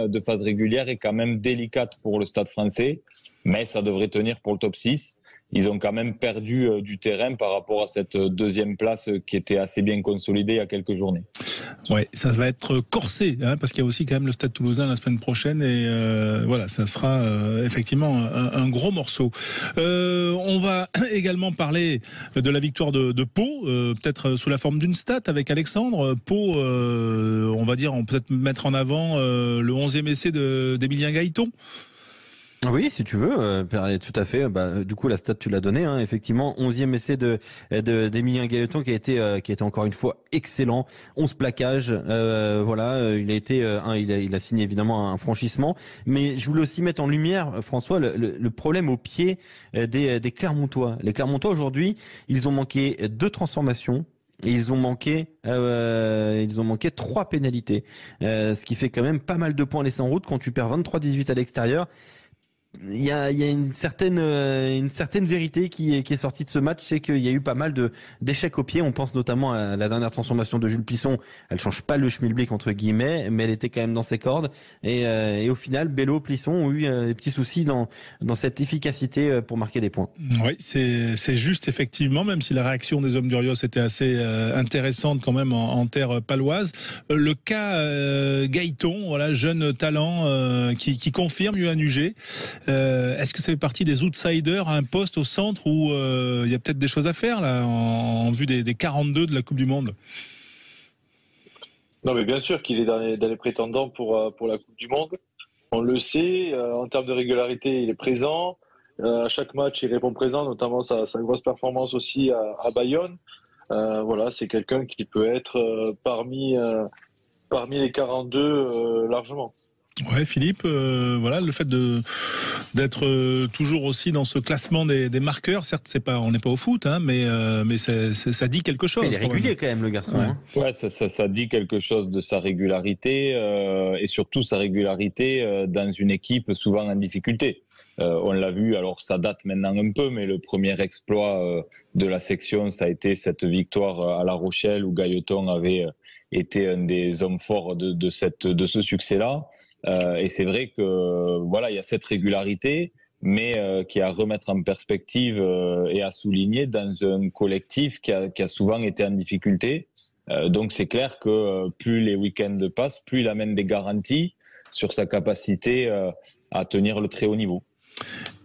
de phase régulière est quand même délicate pour le Stade Français, mais ça devrait tenir pour le top 6. Ils ont quand même perdu du terrain par rapport à cette 2e place qui était assez bien consolidée il y a quelques journées. Ouais, ça va être corsé, hein, parce qu'il y a aussi quand même le Stade Toulousain la semaine prochaine, et voilà, ça sera effectivement un gros morceau. On va également parler de la victoire de Pau, peut-être sous la forme d'une stat avec Alexandre. Pau, on va dire, on peut peut-être mettre en avant le 11e essai d'Emilien Gailleton. Oui, si tu veux, tout à fait. Du coup, la stat, tu l'as donnée, hein, effectivement. 11e essai d'Emilien Gailleton qui a été encore une fois excellent. 11 plaquages, voilà. Il a signé évidemment un franchissement. Mais je voulais aussi mettre en lumière, François, le problème au pied des Clermontois. Les Clermontois aujourd'hui, ils ont manqué 2 transformations. Et ils ont manqué 3 pénalités. Ce qui fait quand même pas mal de points laissés en route quand tu perds 23-18 à l'extérieur. Il y a une certaine vérité qui est sortie de ce match, c'est qu'il y a eu pas mal d'échecs au pied. On pense notamment à la dernière transformation de Jules Plisson. Elle change pas le schmilblick entre guillemets, mais elle était quand même dans ses cordes. Et au final, Bello, Plisson ont eu des petits soucis dans cette efficacité pour marquer des points. Oui, c'est juste effectivement, même si la réaction des hommes d'Urios était assez intéressante quand même en terre paloise. Le cas Gailleton, voilà, jeune talent qui confirme UNUG. Est-ce que ça fait partie des outsiders à un poste au centre où il y a peut-être des choses à faire là en vue des 42 de la Coupe du Monde? Non, mais bien sûr qu'il est dans les prétendants pour la Coupe du Monde. On le sait, en termes de régularité, il est présent. À chaque match, il répond présent, notamment sa grosse performance aussi à Bayonne. Voilà, c'est quelqu'un qui peut être parmi les 42 largement. Ouais, Philippe, voilà, le fait d'être toujours aussi dans ce classement des marqueurs, certes, on n'est pas au foot, hein, mais ça dit quelque chose. Il est régulier quand même, le garçon. Ouais, hein. Ouais, ça dit quelque chose de sa régularité et surtout sa régularité dans une équipe souvent en difficulté. On l'a vu, alors ça date maintenant un peu, mais le premier exploit de la section, ça a été cette victoire à La Rochelle où Gailleton avait été un des hommes forts de ce succès-là. Et c'est vrai que voilà, il y a cette régularité, mais qui est à remettre en perspective et à souligner dans un collectif qui a souvent été en difficulté. Donc c'est clair que plus les week-ends passent, plus il amène des garanties sur sa capacité à tenir le très haut niveau.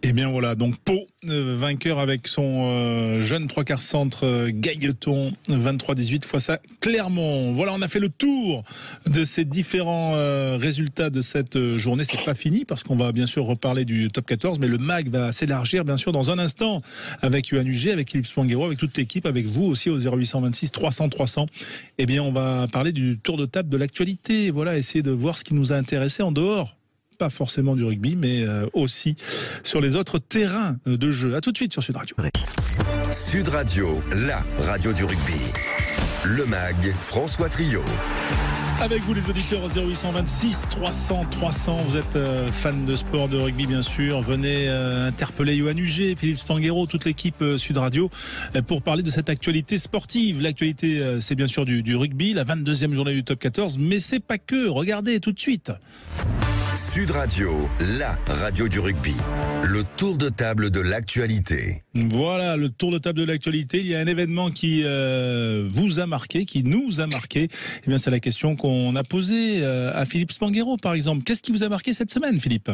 Et bien voilà, donc Pau, vainqueur avec son jeune 3/4 centre Gailleton, 23-18 face à Clermont. Voilà, on a fait le tour de ces différents résultats de cette journée. C'est pas fini parce qu'on va bien sûr reparler du top 14, mais le MAG va s'élargir bien sûr dans un instant avec UNUG, avec Philippe Spanghero, avec toute l'équipe, avec vous aussi au 0826 300 300. Eh bien, on va parler du tour de table de l'actualité. Voilà, essayer de voir ce qui nous a intéressé en dehors. Pas forcément du rugby, mais aussi sur les autres terrains de jeu. À tout de suite sur Sud Radio. Sud Radio, la radio du rugby. Le MAG, François Trio. Avec vous les auditeurs au 0826 300 300, vous êtes fan de sport, de rugby bien sûr, venez interpeller Yoann Huget, Philippe Spanghero, toute l'équipe Sud Radio pour parler de cette actualité sportive. L'actualité c'est bien sûr du rugby, la 22e journée du top 14, mais c'est pas que, regardez tout de suite. Sud Radio, la radio du rugby. Le tour de table de l'actualité. Voilà, le tour de table de l'actualité. Il y a un événement qui vous a marqué, qui nous a marqué. Eh bien, c'est la question qu'on a posée à Philippe Spanghero, par exemple. Qu'est-ce qui vous a marqué cette semaine, Philippe ?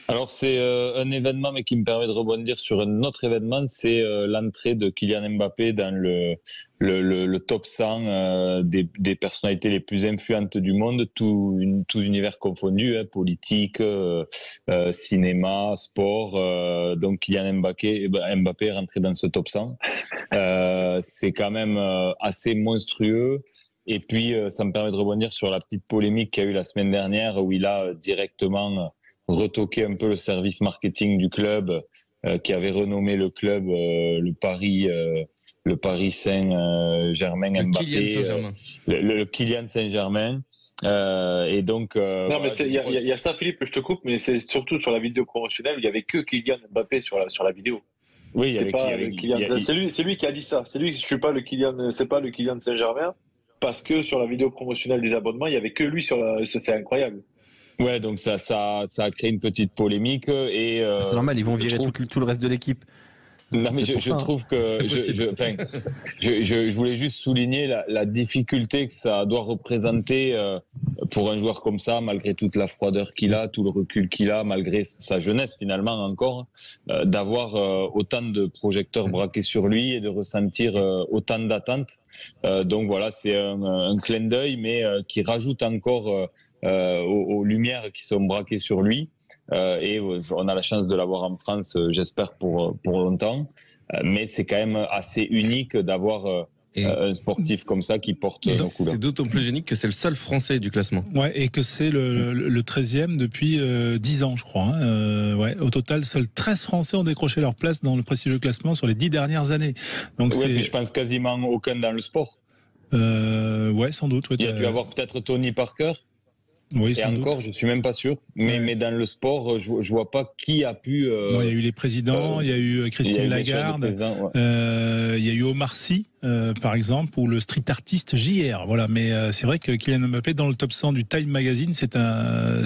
Alors c'est un événement, mais qui me permet de rebondir sur un autre événement, c'est l'entrée de Kylian Mbappé dans le top 100 des personnalités les plus influentes du monde, tout univers confondu, politique, cinéma, sport. Donc Kylian Mbappé est rentré dans ce top 100. C'est quand même assez monstrueux. Et puis ça me permet de rebondir sur la petite polémique qu'il y a eu la semaine dernière, où il a directement retoquer un peu le service marketing du club qui avait renommé le club le Paris Saint-Germain Mbappé, le Kylian Saint-Germain. Et donc non, mais il y a ça, Philippe, je te coupe, mais c'est surtout sur la vidéo promotionnelle, il y avait que Kylian Mbappé sur la vidéo. Oui, il y avait Kylian. C'est lui qui a dit ça. C'est lui. Je suis pas le Kylian. C'est pas le Kylian Saint-Germain, parce que sur la vidéo promotionnelle des abonnements, il y avait que lui c'est incroyable. Ouais, donc ça a créé une petite polémique et c'est normal, ils vont virer tout le reste de l'équipe. Non, mais je trouve que je voulais juste souligner la difficulté que ça doit représenter pour un joueur comme ça, malgré toute la froideur qu'il a, tout le recul qu'il a, malgré sa jeunesse finalement encore, d'avoir autant de projecteurs braqués sur lui et de ressentir autant d'attentes. Donc voilà, c'est un clin d'œil, mais qui rajoute encore aux lumières qui sont braquées sur lui. Et on a la chance de l'avoir en France, j'espère pour longtemps. Mais c'est quand même assez unique d'avoir un sportif comme ça qui porte nos couleurs. C'est d'autant plus unique que c'est le seul Français du classement. Ouais, et que c'est le 13e depuis 10 ans, je crois. Hein. Ouais, au total, seuls 13 Français ont décroché leur place dans le prestigieux classement sur les 10 dernières années. Donc ouais, puis je pense quasiment aucun dans le sport. Ouais, sans doute. Ouais, il y a dû avoir peut-être Tony Parker. Oui, et encore, je suis même pas sûr. Mais dans le sport, je vois pas qui a pu. Non, il y a eu les présidents, il y a eu Christine Lagarde, il y a eu Omar Sy, par exemple, ou le street artiste JR. Voilà. Mais c'est vrai que Kylian Mbappé dans le top 100 du Time Magazine, c'est un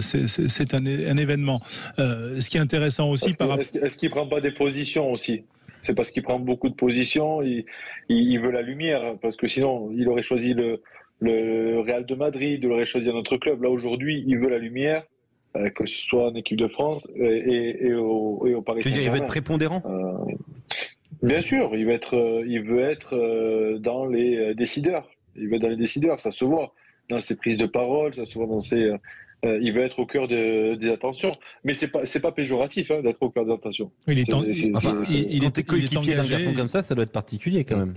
événement. Ce qui est intéressant aussi est-ce qu'il prend pas des positions aussi? C'est parce qu'il prend beaucoup de positions. Il veut la lumière, parce que sinon, il aurait choisi le Real de Madrid, il aurait choisi un autre club. Là, aujourd'hui, il veut la lumière, que ce soit en équipe de France et au Paris Saint-Germain. Il va être prépondérant. Bien sûr, il veut être dans les décideurs. Il veut être dans les décideurs, ça se voit dans ses prises de parole, ça se voit dans ses. Il veut être au cœur des attentions, mais c'est pas péjoratif d'être au cœur des attentions. Il était coéquipier d'un garçon comme ça doit être particulier quand même.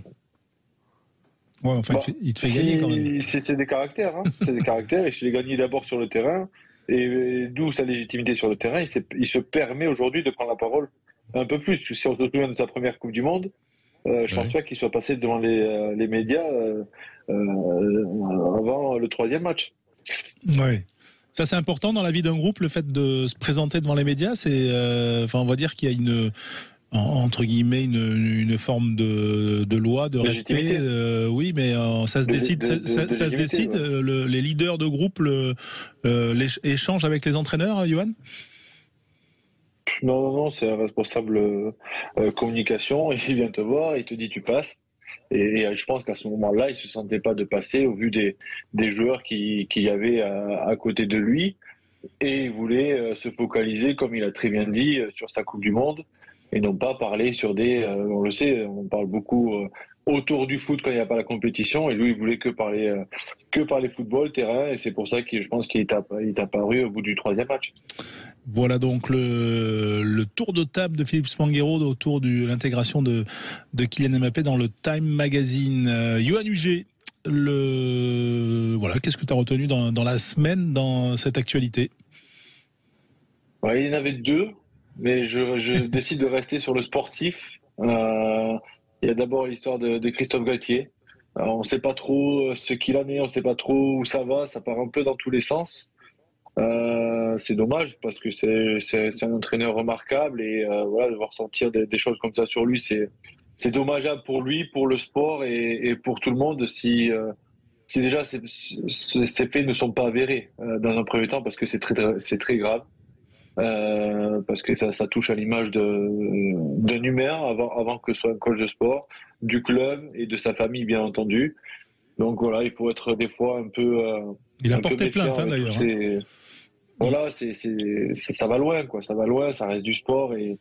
Ouais, enfin, il te fait gagner quand même. C'est des caractères, c'est des caractères. Il se les gagne d'abord sur le terrain, et d'où sa légitimité sur le terrain. Il se permet aujourd'hui de prendre la parole un peu plus. Si on se souvient de sa première Coupe du Monde, je pense pas qu'il soit passé devant les médias avant le 3e match. Ouais. Ça, c'est important dans la vie d'un groupe, le fait de se présenter devant les médias. C'est, on va dire qu'il y a entre guillemets une forme de loi, de respect. Oui, mais ça se décide. Ça se décide. Ouais. Les leaders de groupe échangent avec les entraîneurs, Yoann. Non, c'est un responsable communication. Il vient te voir, il te dit tu passes. Et je pense qu'à ce moment-là, il se sentait pas de passer au vu des joueurs qui y avait à côté de lui, et il voulait se focaliser, comme il a très bien dit, sur sa Coupe du Monde, et non pas parler sur on le sait, on parle beaucoup autour du foot quand il n'y a pas la compétition, et lui il voulait que parler football, terrain, et c'est pour ça que je pense qu'il est apparu au bout du 3e match. Voilà donc le tour de table de Philippe Spanghero autour de l'intégration de Kylian Mbappé dans le Time Magazine. Yoann Huget, voilà, qu'est-ce que tu as retenu dans la semaine, dans cette actualité? Ouais, il y en avait 2, mais je décide de rester sur le sportif. Il y a d'abord l'histoire de Christophe Galtier, on ne sait pas trop ce qu'il en est, on ne sait pas trop où ça va, ça part un peu dans tous les sens. C'est dommage parce que c'est un entraîneur remarquable et voilà, de voir sortir des choses comme ça sur lui, c'est dommageable pour lui, pour le sport et pour tout le monde si déjà ces faits ne sont pas avérés dans un premier temps parce que c'est très grave. Parce que ça touche à l'image d'un humain avant que ce soit un coach de sport, du club et de sa famille bien entendu. Donc voilà, il faut être des fois un peu. Il a porté plainte d'ailleurs. Voilà, ça va loin, quoi. Ça va loin, ça reste du sport et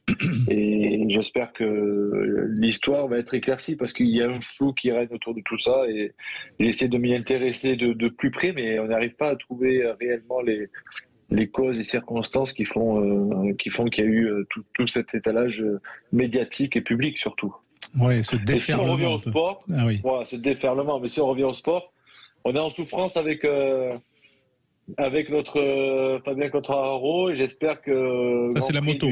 j'espère que l'histoire va être éclaircie parce qu'il y a un flou qui règne autour de tout ça et j'essaie de m'y intéresser de plus près, mais on n'arrive pas à trouver réellement les causes et circonstances qui font qu'il y a eu tout cet étalage médiatique et public surtout. Ouais, ce déferlement. Si on revient au sport, voilà, ce déferlement. Mais si on revient au sport, on est en souffrance avec notre Fabien Quartararo et j'espère que. Ça c'est la moto.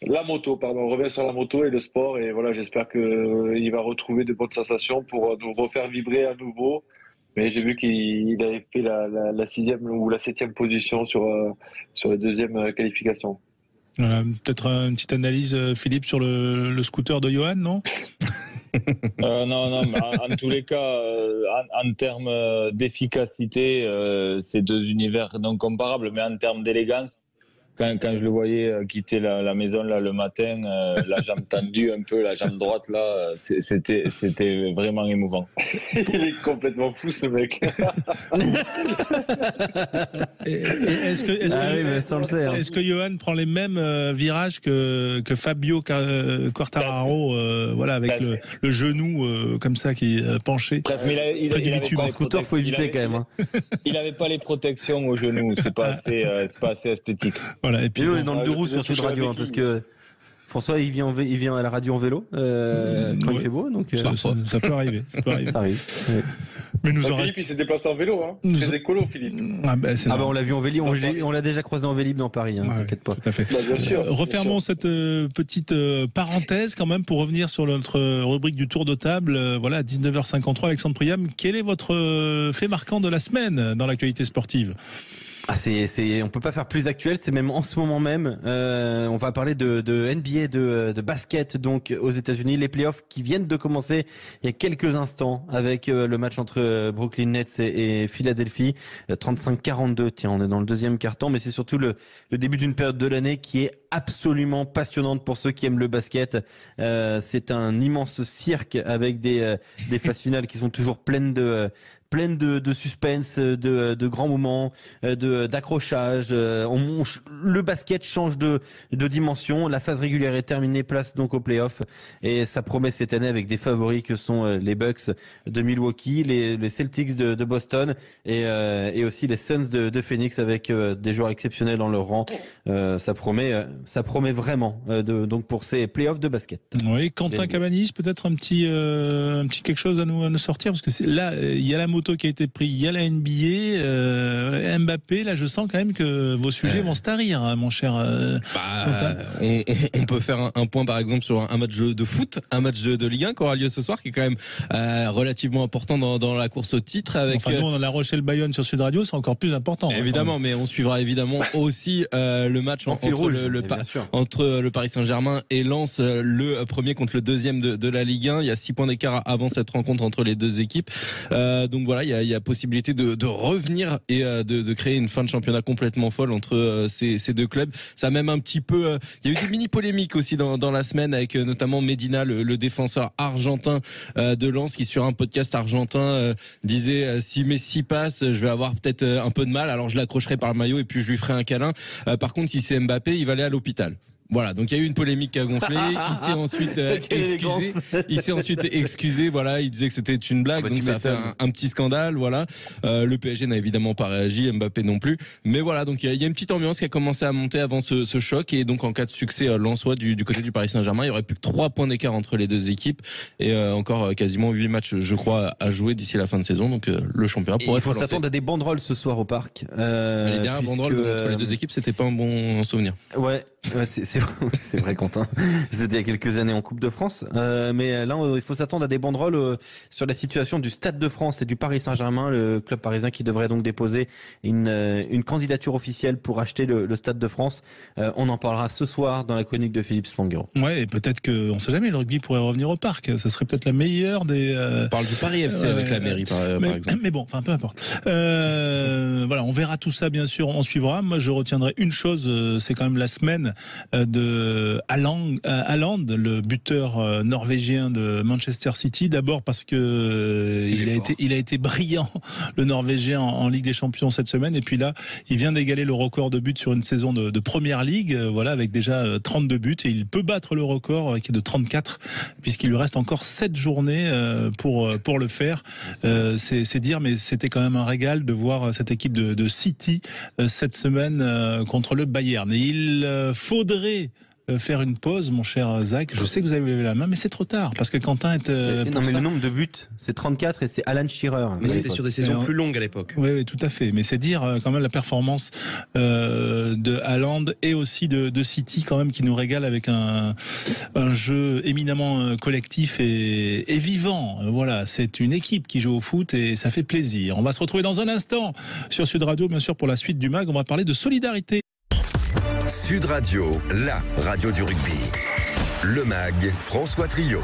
La moto, pardon. On revient sur la moto et le sport et voilà, j'espère qu'il va retrouver de bonnes sensations pour nous refaire vibrer à nouveau. Mais j'ai vu qu'il avait fait la 6e ou la 7e position sur la 2e qualification. Voilà, peut-être une petite analyse, Philippe, sur le scooter de Johan, non? Non, mais en tous les cas, en termes d'efficacité, c'est deux univers non comparables, mais en termes d'élégance, quand je le voyais quitter la maison là le matin, la jambe tendue un peu, la jambe droite là, c'était vraiment émouvant. Il est complètement fou ce mec. Est-ce que Johan prend les mêmes virages que Fabio Quartararo, voilà, avec le genou comme ça qui est penché? Bref, mais près du bitume. En scooter, faut éviter quand même. Hein. Il n'avait pas les protections au genou, c'est pas assez esthétique. Voilà, et puis dans le deux roues sur Sud Radio, parce que François il vient à la radio en vélo quand il fait beau, donc ça peut arriver. Ça arrive. Ouais. Mais Philippe, il s'est déplacé en vélo, hein. Très écolo, Philippe. On l'a vu en Vélib, on l'a déjà croisé en Vélib dans Paris, hein, t'inquiète pas. Tout à fait. Bien sûr. Refermons cette petite parenthèse quand même pour revenir sur notre rubrique du tour de table. Voilà, à 19h53, Alexandre Priam, quel est votre fait marquant de la semaine dans l'actualité sportive? On peut pas faire plus actuel, c'est même en ce moment même. On va parler de NBA, de basket, donc aux États-Unis, les playoffs qui viennent de commencer il y a quelques instants avec le match entre Brooklyn Nets et Philadelphie, 35-42. Tiens, on est dans le deuxième quart-temps, mais c'est surtout le début d'une période de l'année qui est absolument passionnante pour ceux qui aiment le basket. C'est un immense cirque avec des phases finales qui sont toujours pleines de suspense, de grands moments, d'accrochage. Le basket change de dimension. La phase régulière est terminée, place donc aux playoffs. Et ça promet cette année avec des favoris que sont les Bucks de Milwaukee, les Celtics de Boston et aussi les Suns de Phoenix avec des joueurs exceptionnels dans leur rang. Ça promet vraiment donc pour ces playoffs de basket. Oui, Quentin Cabanis, peut-être un petit quelque chose à nous sortir parce que là il y a la moto qui a été prise, il y a la NBA, Mbappé. Là, je sens quand même que vos sujets vont se tarir, hein, mon cher. On peut faire un point par exemple sur un match de foot, un match de Ligue 1 qui aura lieu ce soir, qui est quand même relativement important dans la course au titre. Avec nous, on a La Rochelle-Bayonne sur Sud Radio, c'est encore plus important. Évidemment, mais on suivra évidemment aussi le match entre le Paris Saint-Germain et Lens, le premier contre le deuxième de la Ligue 1. Il y a 6 points d'écart avant cette rencontre entre les deux équipes. Donc voilà, il y a possibilité de revenir et de créer une fin de championnat complètement folle entre ces deux clubs. Ça a même un petit peu... il y a eu des mini-polémiques aussi dans la semaine avec notamment Medina, le défenseur argentin de Lens, qui sur un podcast argentin disait si Messi passe, je vais avoir peut-être un peu de mal, alors je l'accrocherai par le maillot et puis je lui ferai un câlin. Par contre, si c'est Mbappé, il va aller à l'hôpital. Voilà, donc il y a eu une polémique qui a gonflé. Il s'est ensuite excusé. Voilà, il disait que c'était une blague, donc ça a fait un petit scandale. Voilà, le PSG n'a évidemment pas réagi, Mbappé non plus. Mais voilà, donc il y a une petite ambiance qui a commencé à monter avant ce choc, et donc en cas de succès lensois du côté du Paris Saint-Germain, il y aurait plus que 3 points d'écart entre les deux équipes et encore quasiment 8 matchs, je crois, à jouer d'ici la fin de saison. Donc le championnat pourrait. Il faut s'attendre à des banderoles ce soir au parc. Les dernières banderoles entre les deux équipes, c'était pas un bon souvenir. Ouais, c'est C'est vrai, Quentin. C'était il y a quelques années en Coupe de France. Mais là, il faut s'attendre à des banderoles sur la situation du Stade de France et du Paris Saint-Germain, le club parisien qui devrait donc déposer une candidature officielle pour acheter le Stade de France. On en parlera ce soir dans la chronique de Philippe Spanghero. Ouais, et peut-être que, on sait jamais, le rugby pourrait revenir au parc. Ça serait peut-être la meilleure des. On parle du Paris FC avec la mairie, par exemple. Mais bon, enfin, peu importe. Voilà, on verra tout ça, bien sûr, on suivra. Moi, je retiendrai une chose, c'est quand même la semaine de Haaland, le buteur norvégien de Manchester City. D'abord parce que il a été brillant, le Norvégien, en Ligue des Champions cette semaine. Et puis là, il vient d'égaler le record de buts sur une saison de Première Ligue, voilà, avec déjà 32 buts. Et il peut battre le record qui est de 34, puisqu'il lui reste encore 7 journées pour le faire. C'est dire, mais c'était quand même un régal de voir cette équipe de City cette semaine contre le Bayern. Et il faudrait faire une pause, mon cher Zach. Je sais que vous avez levé la main, mais c'est trop tard, parce que Quentin est... non, mais le nombre de buts, c'est 34 et c'est Alan Shearer. Mais c'était sur des saisons plus longues à l'époque. Oui, tout à fait. Mais c'est dire quand même la performance de Haaland et aussi de City, quand même, qui nous régale avec un jeu éminemment collectif et vivant. Voilà, c'est une équipe qui joue au foot et ça fait plaisir. On va se retrouver dans un instant sur Sud Radio, bien sûr, pour la suite du MAG. On va parler de solidarité. Sud Radio, la radio du rugby. Le MAG, François Trio.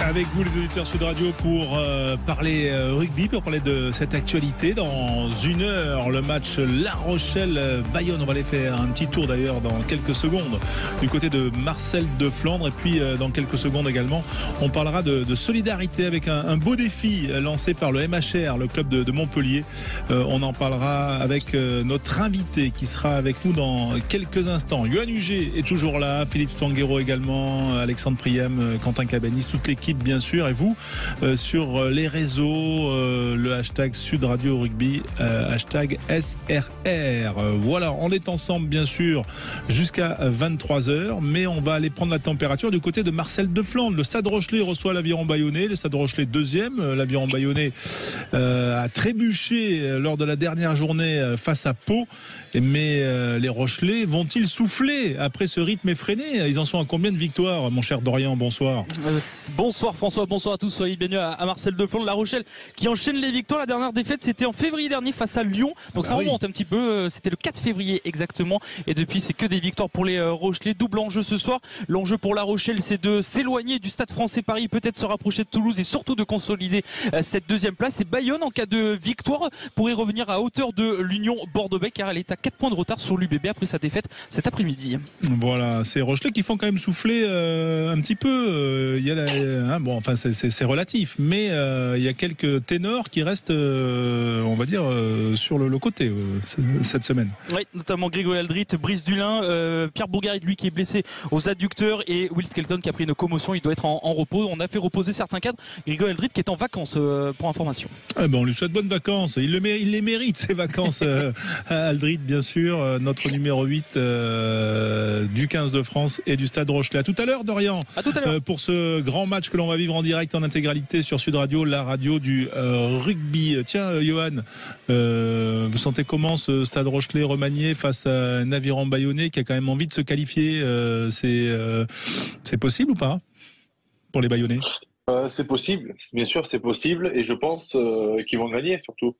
Avec vous, les auditeurs Sud Radio, pour parler rugby, pour parler de cette actualité. Dans une heure, le match La Rochelle-Bayonne. On va aller faire un petit tour d'ailleurs dans quelques secondes du côté de Marcel de Flandre. Et puis dans quelques secondes également, on parlera de solidarité avec un beau défi lancé par le MHR, le club de Montpellier. On en parlera avec notre invité qui sera avec nous dans quelques instants. Yoann Huget est toujours là, Philippe Spanghero également, Alexandre Priem, Quentin Cabanis, toute l'équipe bien sûr, et vous sur les réseaux, le hashtag Sud Radio Rugby, hashtag SRR. Voilà, on est ensemble bien sûr jusqu'à 23h, mais on va aller prendre la température du côté de Marcel de Flandre. Le Stade Rochelais reçoit l'Aviron Bayonnais, le Stade Rochelais deuxième. L'Aviron Bayonnais a trébuché lors de la dernière journée face à Pau, mais les Rochelais vont-ils souffler après ce rythme effréné? Ils en sont à combien de victoires, mon cher Dorian? Bonsoir. Bonsoir François, bonsoir à tous, soyez bienvenus à Marcel de Flandre. La Rochelle qui enchaîne les victoires. La dernière défaite c'était en février dernier face à Lyon, donc ça remonte un petit peu, c'était le 4 février exactement, et depuis c'est que des victoires pour les Rochelais. Double enjeu ce soir, l'enjeu pour La Rochelle c'est de s'éloigner du Stade Français Paris, peut-être se rapprocher de Toulouse et surtout de consolider cette deuxième place. Et Bayonne en cas de victoire pourrait revenir à hauteur de l'Union Bordeaux-Bègles, car elle est à 4 points de retard sur l'UBB après sa défaite cet après-midi. Voilà, c'est Rochelais qui font quand même souffler un petit peu, il y a bon, enfin c'est relatif, mais il y a quelques ténors qui restent, on va dire, sur le côté cette semaine. Oui, notamment Grégory Aldrit, Brice Dulin, Pierre Bourgarit, lui qui est blessé aux adducteurs, et Will Skelton qui a pris une commotion, il doit être en repos. On a fait reposer certains cadres. Grégory Aldrit qui est en vacances pour information. On lui souhaite bonnes vacances, il les mérite ces vacances. Aldrit bien sûr, notre numéro 8 du 15 de France et du Stade Rochelais. À tout à l'heure Dorian, à tout à l'heure. Pour ce grand match que l'on va vivre en direct en intégralité sur Sud Radio, la radio du rugby. Tiens Yoann, vous sentez comment ce Stade Rochelais remanié face à un Aviron Bayonnais qui a quand même envie de se qualifier? C'est possible ou pas pour les Bayonnais? C'est possible, bien sûr c'est possible, et je pense qu'ils vont gagner surtout.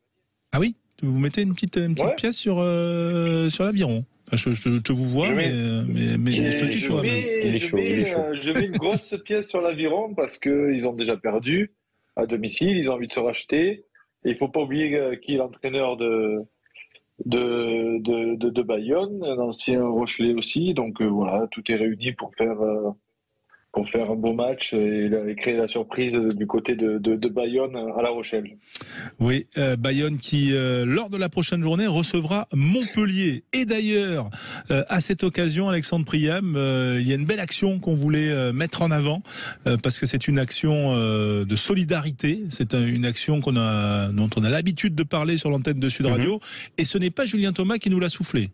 Ah oui, vous mettez une petite pièce sur l'Aviron. Je vous vois, mais je te tutoie. Je mets une grosse pièce sur l'Aviron parce qu'ils ont déjà perdu à domicile, ils ont envie de se racheter. Et il ne faut pas oublier qui est l'entraîneur de Bayonne, un ancien Rochelais aussi. Donc voilà, tout est réuni pour faire un beau match et créer la surprise du côté de Bayonne à La Rochelle. Oui, Bayonne qui, lors de la prochaine journée, recevra Montpellier. Et d'ailleurs, à cette occasion, Alexandre Priam, il y a une belle action qu'on voulait mettre en avant, parce que c'est une action de solidarité. C'est une action dont on a l'habitude de parler sur l'antenne de Sud Radio. Et ce n'est pas Julien Thomas qui nous l'a soufflé.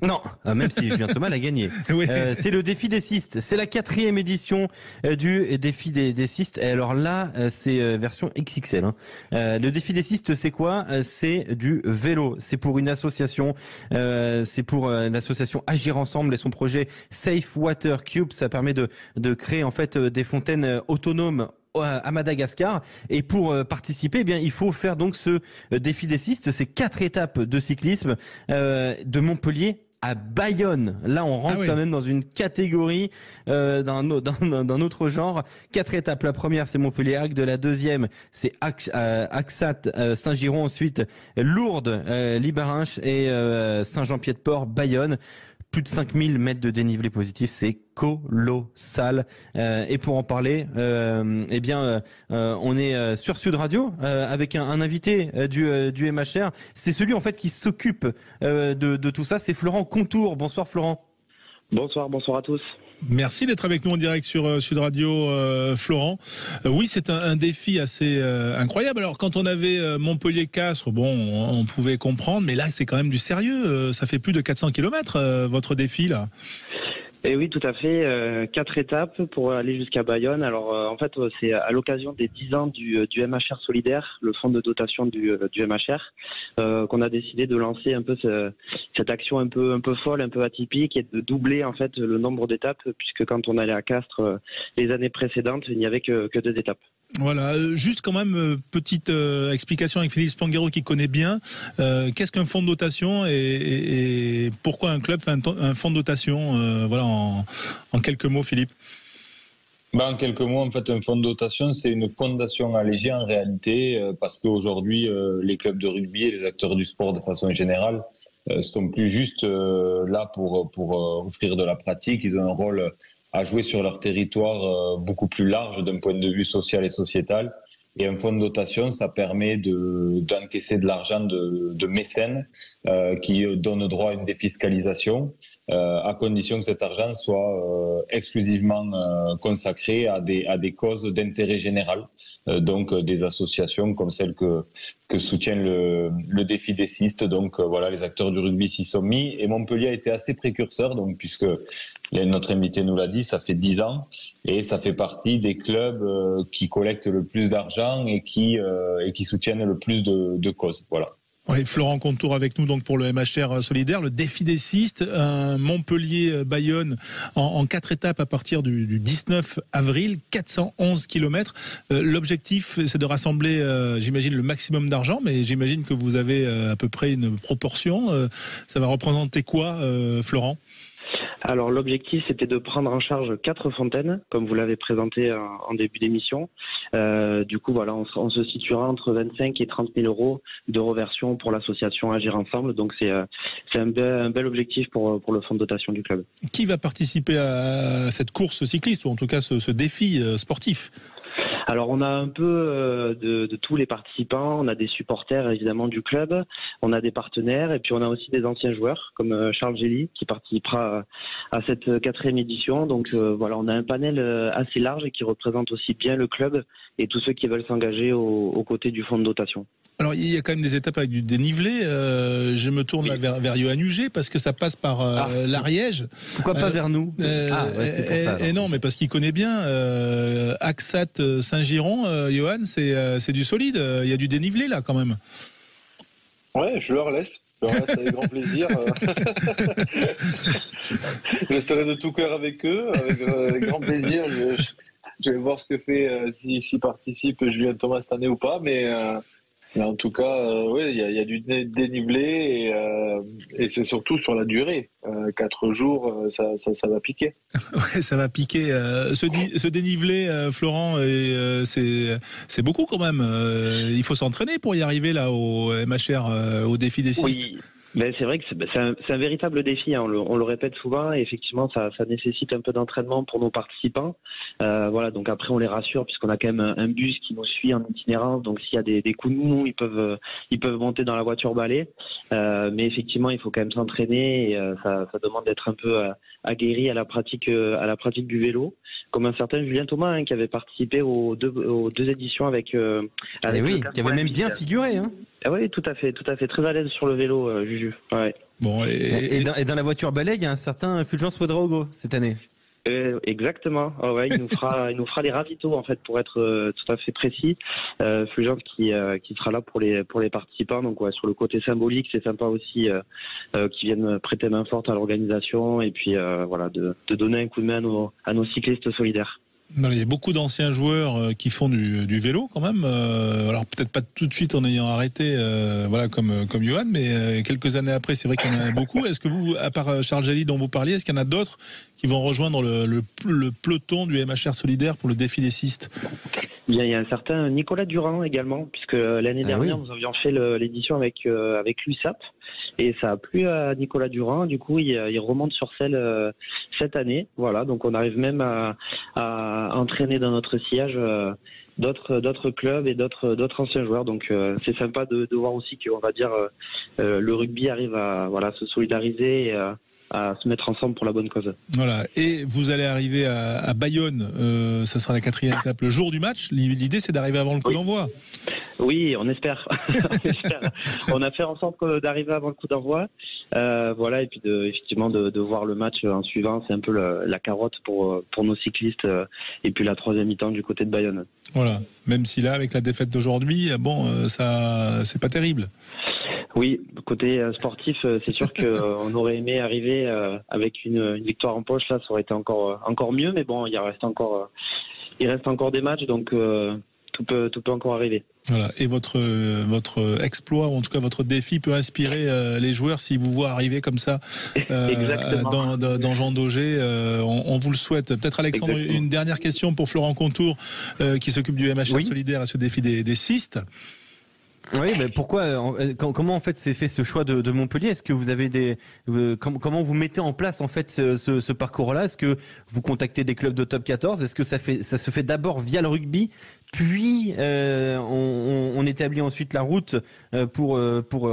Non, même si Julien Thomas l'a gagné. Oui. C'est le défi des cystes. C'est la 4e édition du défi des cystes. Et alors là, c'est version XXL. Hein. Le défi des cystes, c'est quoi? C'est du vélo. C'est pour une association. C'est pour l'association Agir Ensemble et son projet Safe Water Cube. Ça permet de créer en fait des fontaines autonomes à Madagascar, et pour participer, eh bien il faut faire donc ce défi des cystes. C'est 4 étapes de cyclisme de Montpellier à Bayonne. Là, on rentre quand même dans une catégorie d'un autre genre. 4 étapes. La première, c'est Montpellier-Agde. La deuxième, c'est Axat, Saint-Giron. Ensuite, Lourdes, Libarinche et Saint-Jean-Pied-de-Port, Bayonne. Plus de 5000 mètres de dénivelé positif, c'est colossal. Et pour en parler, on est sur Sud Radio avec un invité du MHR. C'est celui en fait qui s'occupe de tout ça. C'est Florent Contour. Bonsoir Florent. Bonsoir à tous. Merci d'être avec nous en direct sur Sud Radio, Florent. Oui, c'est un défi assez incroyable. Alors, quand on avait Montpellier-Castres, on pouvait comprendre, mais là, c'est quand même du sérieux. Ça fait plus de 400 km, votre défi, là. Et oui, tout à fait. 4 étapes pour aller jusqu'à Bayonne. Alors, en fait, c'est à l'occasion des 10 ans du MHR solidaire, le fonds de dotation du MHR, qu'on a décidé de lancer un peu cette action un peu folle, un peu atypique, et de doubler en fait le nombre d'étapes, puisque quand on allait à Castres les années précédentes, il n'y avait que 2 étapes. Voilà, juste quand même petite explication avec Philippe Spanghero qui connaît bien. Qu'est-ce qu'un fonds de dotation et pourquoi un club fait un fonds de dotation voilà, en quelques mots, Philippe. En quelques mots, en fait, un fonds de dotation, c'est une fondation allégée en réalité, parce qu'aujourd'hui, les clubs de rugby et les acteurs du sport de façon générale sont plus juste là pour offrir de la pratique. Ils ont un rôle à jouer sur leur territoire beaucoup plus large d'un point de vue social et sociétal. Et un fonds de dotation, ça permet d'encaisser de l'argent de mécènes qui donne droit à une défiscalisation, à condition que cet argent soit exclusivement consacré à des causes d'intérêt général, donc des associations comme celle que soutient le défi des cystes. Donc voilà, les acteurs du rugby s'y sont mis, et Montpellier a été assez précurseur, donc puisque notre invité nous l'a dit, ça fait 10 ans, et ça fait partie des clubs qui collectent le plus d'argent et qui soutiennent le plus de causes. Voilà. Oui, Florent Contour avec nous donc pour le MHR solidaire, le défi des cystes, un Montpellier-Bayonne en 4 étapes à partir du 19 avril, 411 km. L'objectif, c'est de rassembler, j'imagine, le maximum d'argent, mais j'imagine que vous avez à peu près une proportion. Ça va représenter quoi, Florent ? Alors l'objectif, c'était de prendre en charge 4 fontaines, comme vous l'avez présenté en début d'émission. Du coup, voilà, on se situera entre 25 et 30 000 euros de reversion pour l'association Agir Ensemble. Donc c'est un bel objectif pour le fonds de dotation du club. Qui va participer à cette course cycliste, ou en tout cas ce défi sportif ? Alors on a un peu de tous les participants, on a des supporters évidemment du club, on a des partenaires, et puis on a aussi des anciens joueurs comme Charles Gély qui participera à cette 4e édition. Donc voilà, on a un panel assez large et qui représente aussi bien le club et tous ceux qui veulent s'engager aux côtés du fonds de dotation. Alors il y a quand même des étapes avec du dénivelé, je me tourne là vers Johan Huget parce que ça passe par l'Ariège. Pourquoi pas vers nous? C'est pour ça. Et non, mais parce qu'il connaît bien Axat Saint-Giron, Johan, c'est du solide, il y a du dénivelé là quand même. Ouais, je leur laisse avec grand plaisir. Je serai de tout cœur avec eux, avec grand plaisir. Je vais voir ce que fait, s'y participe Julien Thomas cette année ou pas, mais en tout cas, oui, il y a du dénivelé et c'est surtout sur la durée. 4 jours, ça va piquer. Ouais, ça va piquer. Ce dénivelé, Florent, c'est beaucoup quand même. Il faut s'entraîner pour y arriver là au MHR, au défi des cystes. Oui. Ben c'est vrai que c'est un véritable défi, hein. On le répète souvent, et effectivement ça nécessite un peu d'entraînement pour nos participants. Voilà, donc après on les rassure puisqu'on a quand même un bus qui nous suit en itinérance, donc s'il y a des coups de mou, ils peuvent monter dans la voiture balai. Mais effectivement il faut quand même s'entraîner, et ça demande d'être un peu aguerri à la pratique du vélo, comme un certain Julien Thomas, hein, qui avait participé aux deux éditions avec oui, qui avait même bien figuré, hein. Ah oui, tout à fait, très à l'aise sur le vélo, Juju. Ouais. Bon, Et dans la voiture balai, il y a un certain Fulgence Ouedraogo cette année. Exactement. Oh ouais, il nous fera les ravitaux en fait, pour être tout à fait précis. Fulgence qui sera là pour les participants. Donc ouais, sur le côté symbolique, c'est sympa aussi qu'ils viennent prêter main forte à l'organisation et puis voilà de donner un coup de main à nos cyclistes solidaires. Il y a beaucoup d'anciens joueurs qui font du vélo quand même. Alors peut-être pas tout de suite en ayant arrêté, voilà comme Johan, mais quelques années après, c'est vrai qu'il y en a beaucoup. Est-ce que vous, à part Charles Jalli dont vous parliez, est-ce qu'il y en a d'autres qui vont rejoindre le peloton du MHR solidaire pour le défi des cystes? Bien, il y a un certain Nicolas Durand également, puisque l'année dernière, nous avions fait l'édition avec l'USAP, et ça a plu à Nicolas Durand. Du coup, il remonte sur selle cette année. Voilà, donc on arrive même à entraîner dans notre sillage d'autres clubs et d'autres anciens joueurs. Donc c'est sympa de voir aussi qu'on va dire le rugby arrive à se solidariser et à se mettre ensemble pour la bonne cause. Voilà, et vous allez arriver à Bayonne, ça sera la 4e étape, le jour du match. L'idée, c'est d'arriver avant le coup d'envoi. Oui, on espère. On a fait en sorte d'arriver avant le coup d'envoi. Voilà, et puis effectivement de voir le match en suivant, c'est un peu la carotte pour nos cyclistes. Et puis la 3e mi-temps du côté de Bayonne. Voilà, même si là, avec la défaite d'aujourd'hui, bon, ça, c'est pas terrible. Oui, côté sportif, c'est sûr qu'on aurait aimé arriver avec une victoire en poche. Là, ça aurait été encore mieux, mais bon, il reste encore des matchs, donc tout peut encore arriver. Voilà. Et votre exploit, ou en tout cas votre défi, peut inspirer les joueurs s'ils vous voient arriver comme ça dans Jean Daugé. On vous le souhaite. Peut-être Alexandre, une dernière question pour Florent Contour, qui s'occupe du MHR solidaire à ce défi des cystes. Oui, mais pourquoi comment en fait s'est fait ce choix de Montpellier? Est-ce que vous avez comment vous mettez en place en fait ce parcours-là? Est-ce que vous contactez des clubs de top 14? Est-ce que ça se fait d'abord via le rugby, puis on établit ensuite la route pour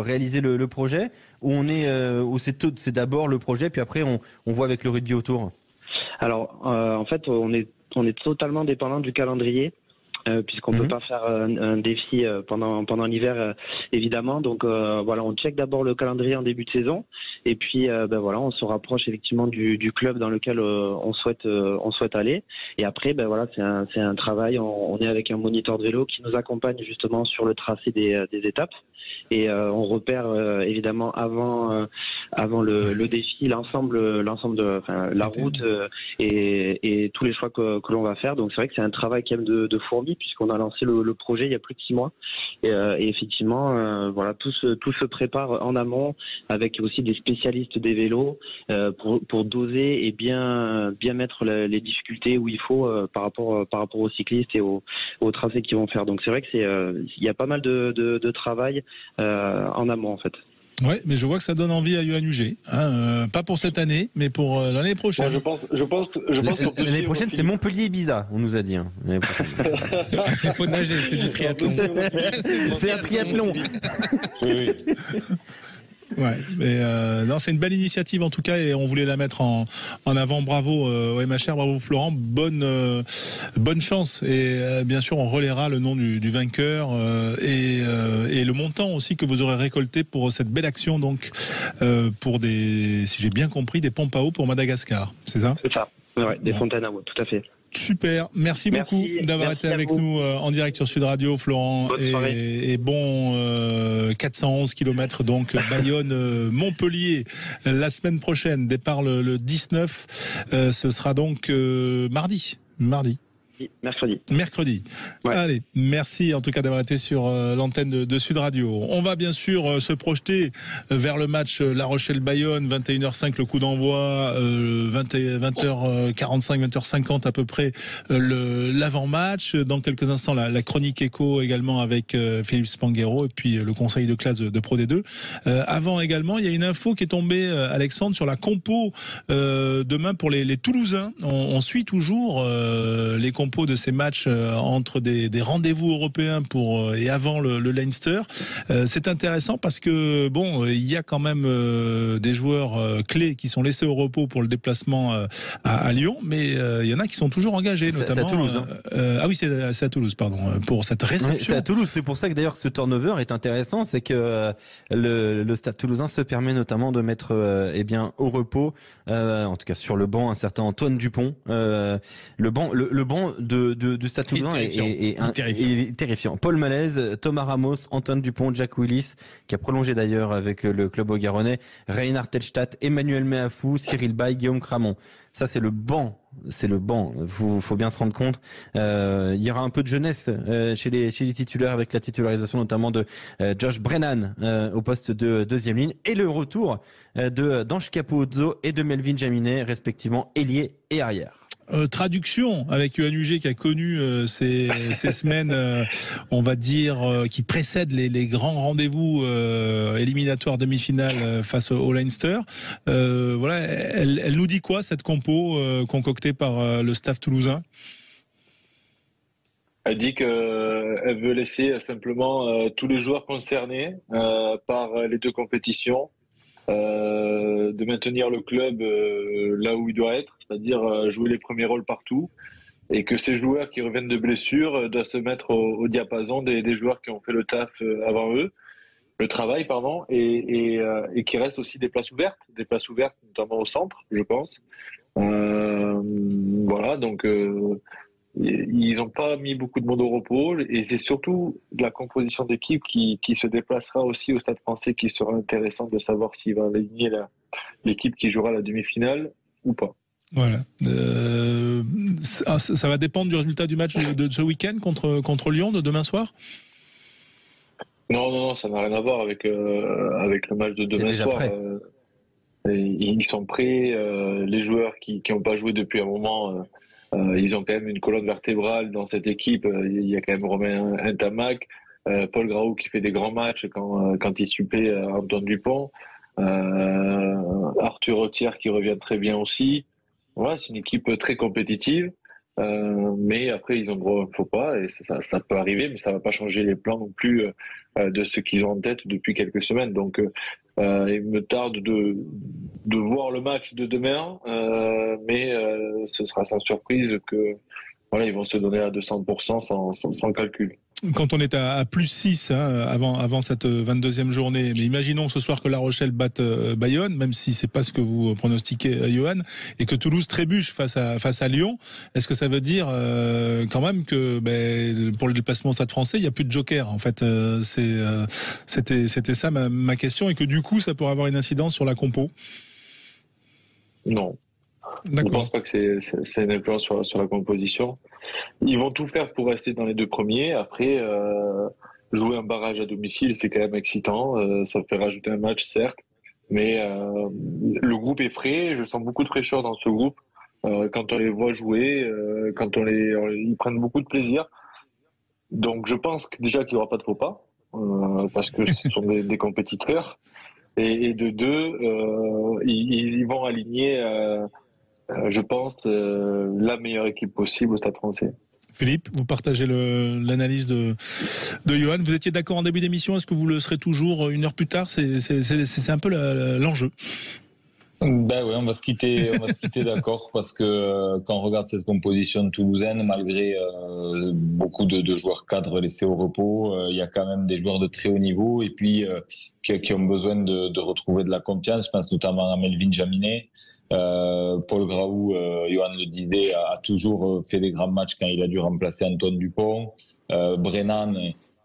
réaliser le projet, ou c'est d'abord le projet puis après on voit avec le rugby autour? Alors en fait on est totalement dépendant du calendrier. Puisqu'on peut pas faire un défi pendant l'hiver évidemment, donc voilà, on check d'abord le calendrier en début de saison et puis voilà, on se rapproche effectivement du club dans lequel on souhaite aller, et après voilà, c'est un travail, on est avec un moniteur de vélo qui nous accompagne justement sur le tracé des étapes, et on repère évidemment avant le défi l'ensemble de la route et tous les choix que l'on va faire. Donc c'est vrai que c'est un travail quand même de fourmi, puisqu'on a lancé le projet il y a plus de 6 mois, et effectivement voilà, tout se prépare en amont avec aussi des spécialistes des vélos pour doser et bien mettre les difficultés où il faut par rapport aux cyclistes et aux tracés qu'ils vont faire. Donc c'est vrai que il y a pas mal de travail en amont en fait. Ouais, mais je vois que ça donne envie à Johan Huget, pas pour cette année, mais pour l'année prochaine. Ouais, je pense l'année prochaine, c'est Montpellier-Ibiza, on nous a dit. L'année prochaine. Il faut nager, c'est du triathlon. C'est un triathlon. Oui. Ouais, mais non, c'est une belle initiative en tout cas, et on voulait la mettre en avant. Bravo au MHR, bravo Florent, bonne chance, et bien sûr on relaiera le nom du vainqueur et le montant aussi que vous aurez récolté pour cette belle action, donc pour si j'ai bien compris, des pompes à eau pour Madagascar, c'est ça? C'est ça, ouais, des fontaines à eau, tout à fait. Super, merci beaucoup d'avoir été avec nous en direct sur Sud Radio, Florent, et bon 411 km donc Bayonne-Montpellier la semaine prochaine, départ le 19, ce sera donc mardi. Mercredi. Ouais. Allez, merci en tout cas d'avoir été sur l'antenne de Sud Radio. On va bien sûr se projeter vers le match La Rochelle-Bayonne, 21h05 le coup d'envoi, 20h45, 20h50 à peu près l'avant-match. Dans quelques instants, la chronique écho également avec Philippe Spanghero, et puis le conseil de classe de Pro D2. Avant également, il y a une info qui est tombée, Alexandre, sur la compo demain pour les Toulousains. On suit toujours les compos compo de ces matchs entre des rendez-vous européens et avant le Leinster. C'est intéressant parce que bon, il y a quand même des joueurs clés qui sont laissés au repos pour le déplacement à Lyon, mais il y en a qui sont toujours engagés, notamment. C'est à Toulouse. Ah oui, c'est à Toulouse, pardon, pour cette réception. Oui, c'est à Toulouse. C'est pour ça que d'ailleurs ce turnover est intéressant, c'est que le Stade Toulousain se permet notamment de mettre au repos, en tout cas sur le banc, un certain Antoine Dupont. Le banc du Stade Toulousain est terrifiant. Paul Malaise, Thomas Ramos, Antoine Dupont, Jack Willis, qui a prolongé d'ailleurs avec le club au-garonnais, Reinhard Telstadt, Emmanuel Meafou, Cyril Bay, Guillaume Cramon. Ça, c'est le banc. Faut bien se rendre compte. Il y aura un peu de jeunesse chez les titulaires avec la titularisation notamment de Josh Brennan au poste de deuxième ligne et le retour d'Ange Capozzo et de Melvin Jaminet, respectivement ailier et arrière. Traduction avec Yoann Huget qui a connu ces semaines, on va dire, qui précèdent les grands rendez-vous éliminatoires demi-finales face au Leinster. Voilà, elle nous dit quoi cette compo concoctée par le staff toulousain? Elle dit qu'elle veut laisser simplement tous les joueurs concernés par les deux compétitions. De maintenir le club là où il doit être, c'est-à-dire jouer les premiers rôles partout, et que ces joueurs qui reviennent de blessures doivent se mettre au diapason des joueurs qui ont fait le taf avant eux, le travail, pardon, et qu'il reste aussi des places ouvertes notamment au centre, je pense. Voilà, donc ils n'ont pas mis beaucoup de monde au repos, et c'est surtout la composition d'équipe qui se déplacera aussi au Stade Français qui sera intéressant de savoir s'il va aligner l'équipe qui jouera la demi-finale ou pas. Voilà. Ça va dépendre du résultat du match de ce week-end contre Lyon de demain soir? Non, ça n'a rien à voir avec le match de demain soir. Ils sont prêts, les joueurs qui n'ont pas joué depuis un moment. Ils ont quand même une colonne vertébrale dans cette équipe. Il y a quand même Romain Ntamak, Paul Graou qui fait des grands matchs quand il supplée Antoine Dupont, Arthur Rottière qui revient très bien aussi. Voilà, c'est une équipe très compétitive, mais après ils ont droit au faux pas et ça peut arriver, mais ça va pas changer les plans non plus de ce qu'ils ont en tête depuis quelques semaines. Donc il me tarde de voir le match de demain, mais ce sera sans surprise que voilà, ils vont se donner à 200% sans calcul. Quand on est à plus 6 avant cette 22e journée, mais imaginons ce soir que La Rochelle batte Bayonne, même si c'est pas ce que vous pronostiquez, Johan, et que Toulouse trébuche face à Lyon, est-ce que ça veut dire quand même que pour le déplacement au Stade Français, il n'y a plus de joker en fait, c'était ça ma question, et que du coup ça pourrait avoir une incidence sur la compo? Non. Je ne pense pas que c'est une influence sur la composition. Ils vont tout faire pour rester dans les deux premiers. Après, jouer un barrage à domicile, c'est quand même excitant. Ça fait rajouter un match, certes. Mais le groupe est frais. Je sens beaucoup de fraîcheur dans ce groupe. Quand on les voit jouer, ils prennent beaucoup de plaisir. Donc je pense déjà qu'il n'y aura pas de faux pas. Parce que ce sont des compétiteurs. Et de deux, ils vont aligner... je pense, la meilleure équipe possible au Stade Français. Philippe, vous partagez l'analyse de Johan. Vous étiez d'accord en début d'émission, est-ce que vous le serez toujours une heure plus tard? C'est un peu l'enjeu. Ben oui, on va se quitter d'accord, parce que quand on regarde cette composition toulousaine, malgré beaucoup de joueurs cadres laissés au repos, il y a quand même des joueurs de très haut niveau et puis qui ont besoin de retrouver de la confiance. Je pense notamment à Melvin Jaminet. Paul Graou, Johan le disait, a toujours fait des grands matchs quand il a dû remplacer Antoine Dupont. Brennan,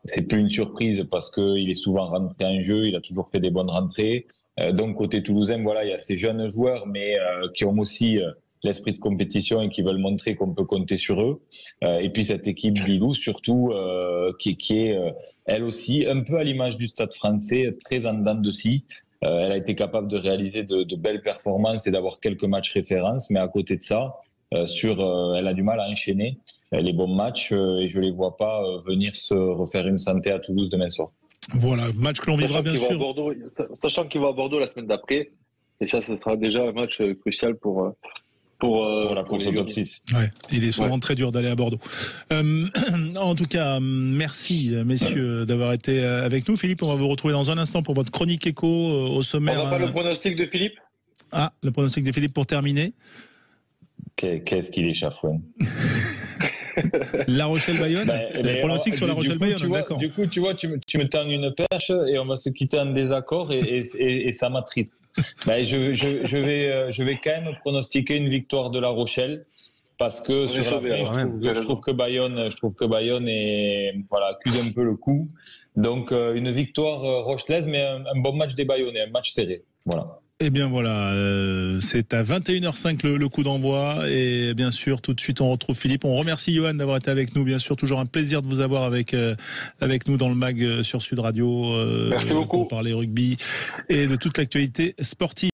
c'est plus une surprise parce qu'il est souvent rentré en jeu, il a toujours fait des bonnes rentrées. Donc côté toulousain, voilà, il y a ces jeunes joueurs, mais qui ont aussi l'esprit de compétition et qui veulent montrer qu'on peut compter sur eux. Et puis cette équipe Lilou, surtout, qui est elle aussi un peu à l'image du Stade Français, très en dents de scie. Elle a été capable de réaliser de belles performances et d'avoir quelques matchs références, mais à côté de ça, elle a du mal à enchaîner les bons matchs et je les vois pas venir se refaire une santé à Toulouse demain soir. Voilà, match que l'on vivra bien sûr. Sachant qu'il va à Bordeaux la semaine d'après, et ça sera déjà un match crucial pour pour la course au top 6. Ouais, il est souvent très dur d'aller à Bordeaux. En tout cas, merci messieurs d'avoir été avec nous. Philippe, on va vous retrouver dans un instant pour votre chronique éco au sommaire. On n'a pas le pronostic de Philippe ? Ah, le pronostic de Philippe pour terminer. Qu'est-ce qu'il est chafouin. La Rochelle-Bayonne, c'est le pronostic sur la Rochelle-Bayonne, d'accord. Du coup, tu vois, tu me tends une perche et on va se quitter en désaccord et ça m'attriste. Je vais quand même pronostiquer une victoire de la Rochelle parce que sur la fin, je trouve que Bayonne accuse un peu le coup. Donc une victoire rochelaise, mais un bon match des Bayonnais, un match serré. Voilà. Eh bien voilà, c'est à 21h05 le coup d'envoi et bien sûr tout de suite on retrouve Philippe. On remercie Johan d'avoir été avec nous, bien sûr toujours un plaisir de vous avoir avec nous dans le mag sur Sud Radio. Merci beaucoup pour parler rugby et de toute l'actualité sportive.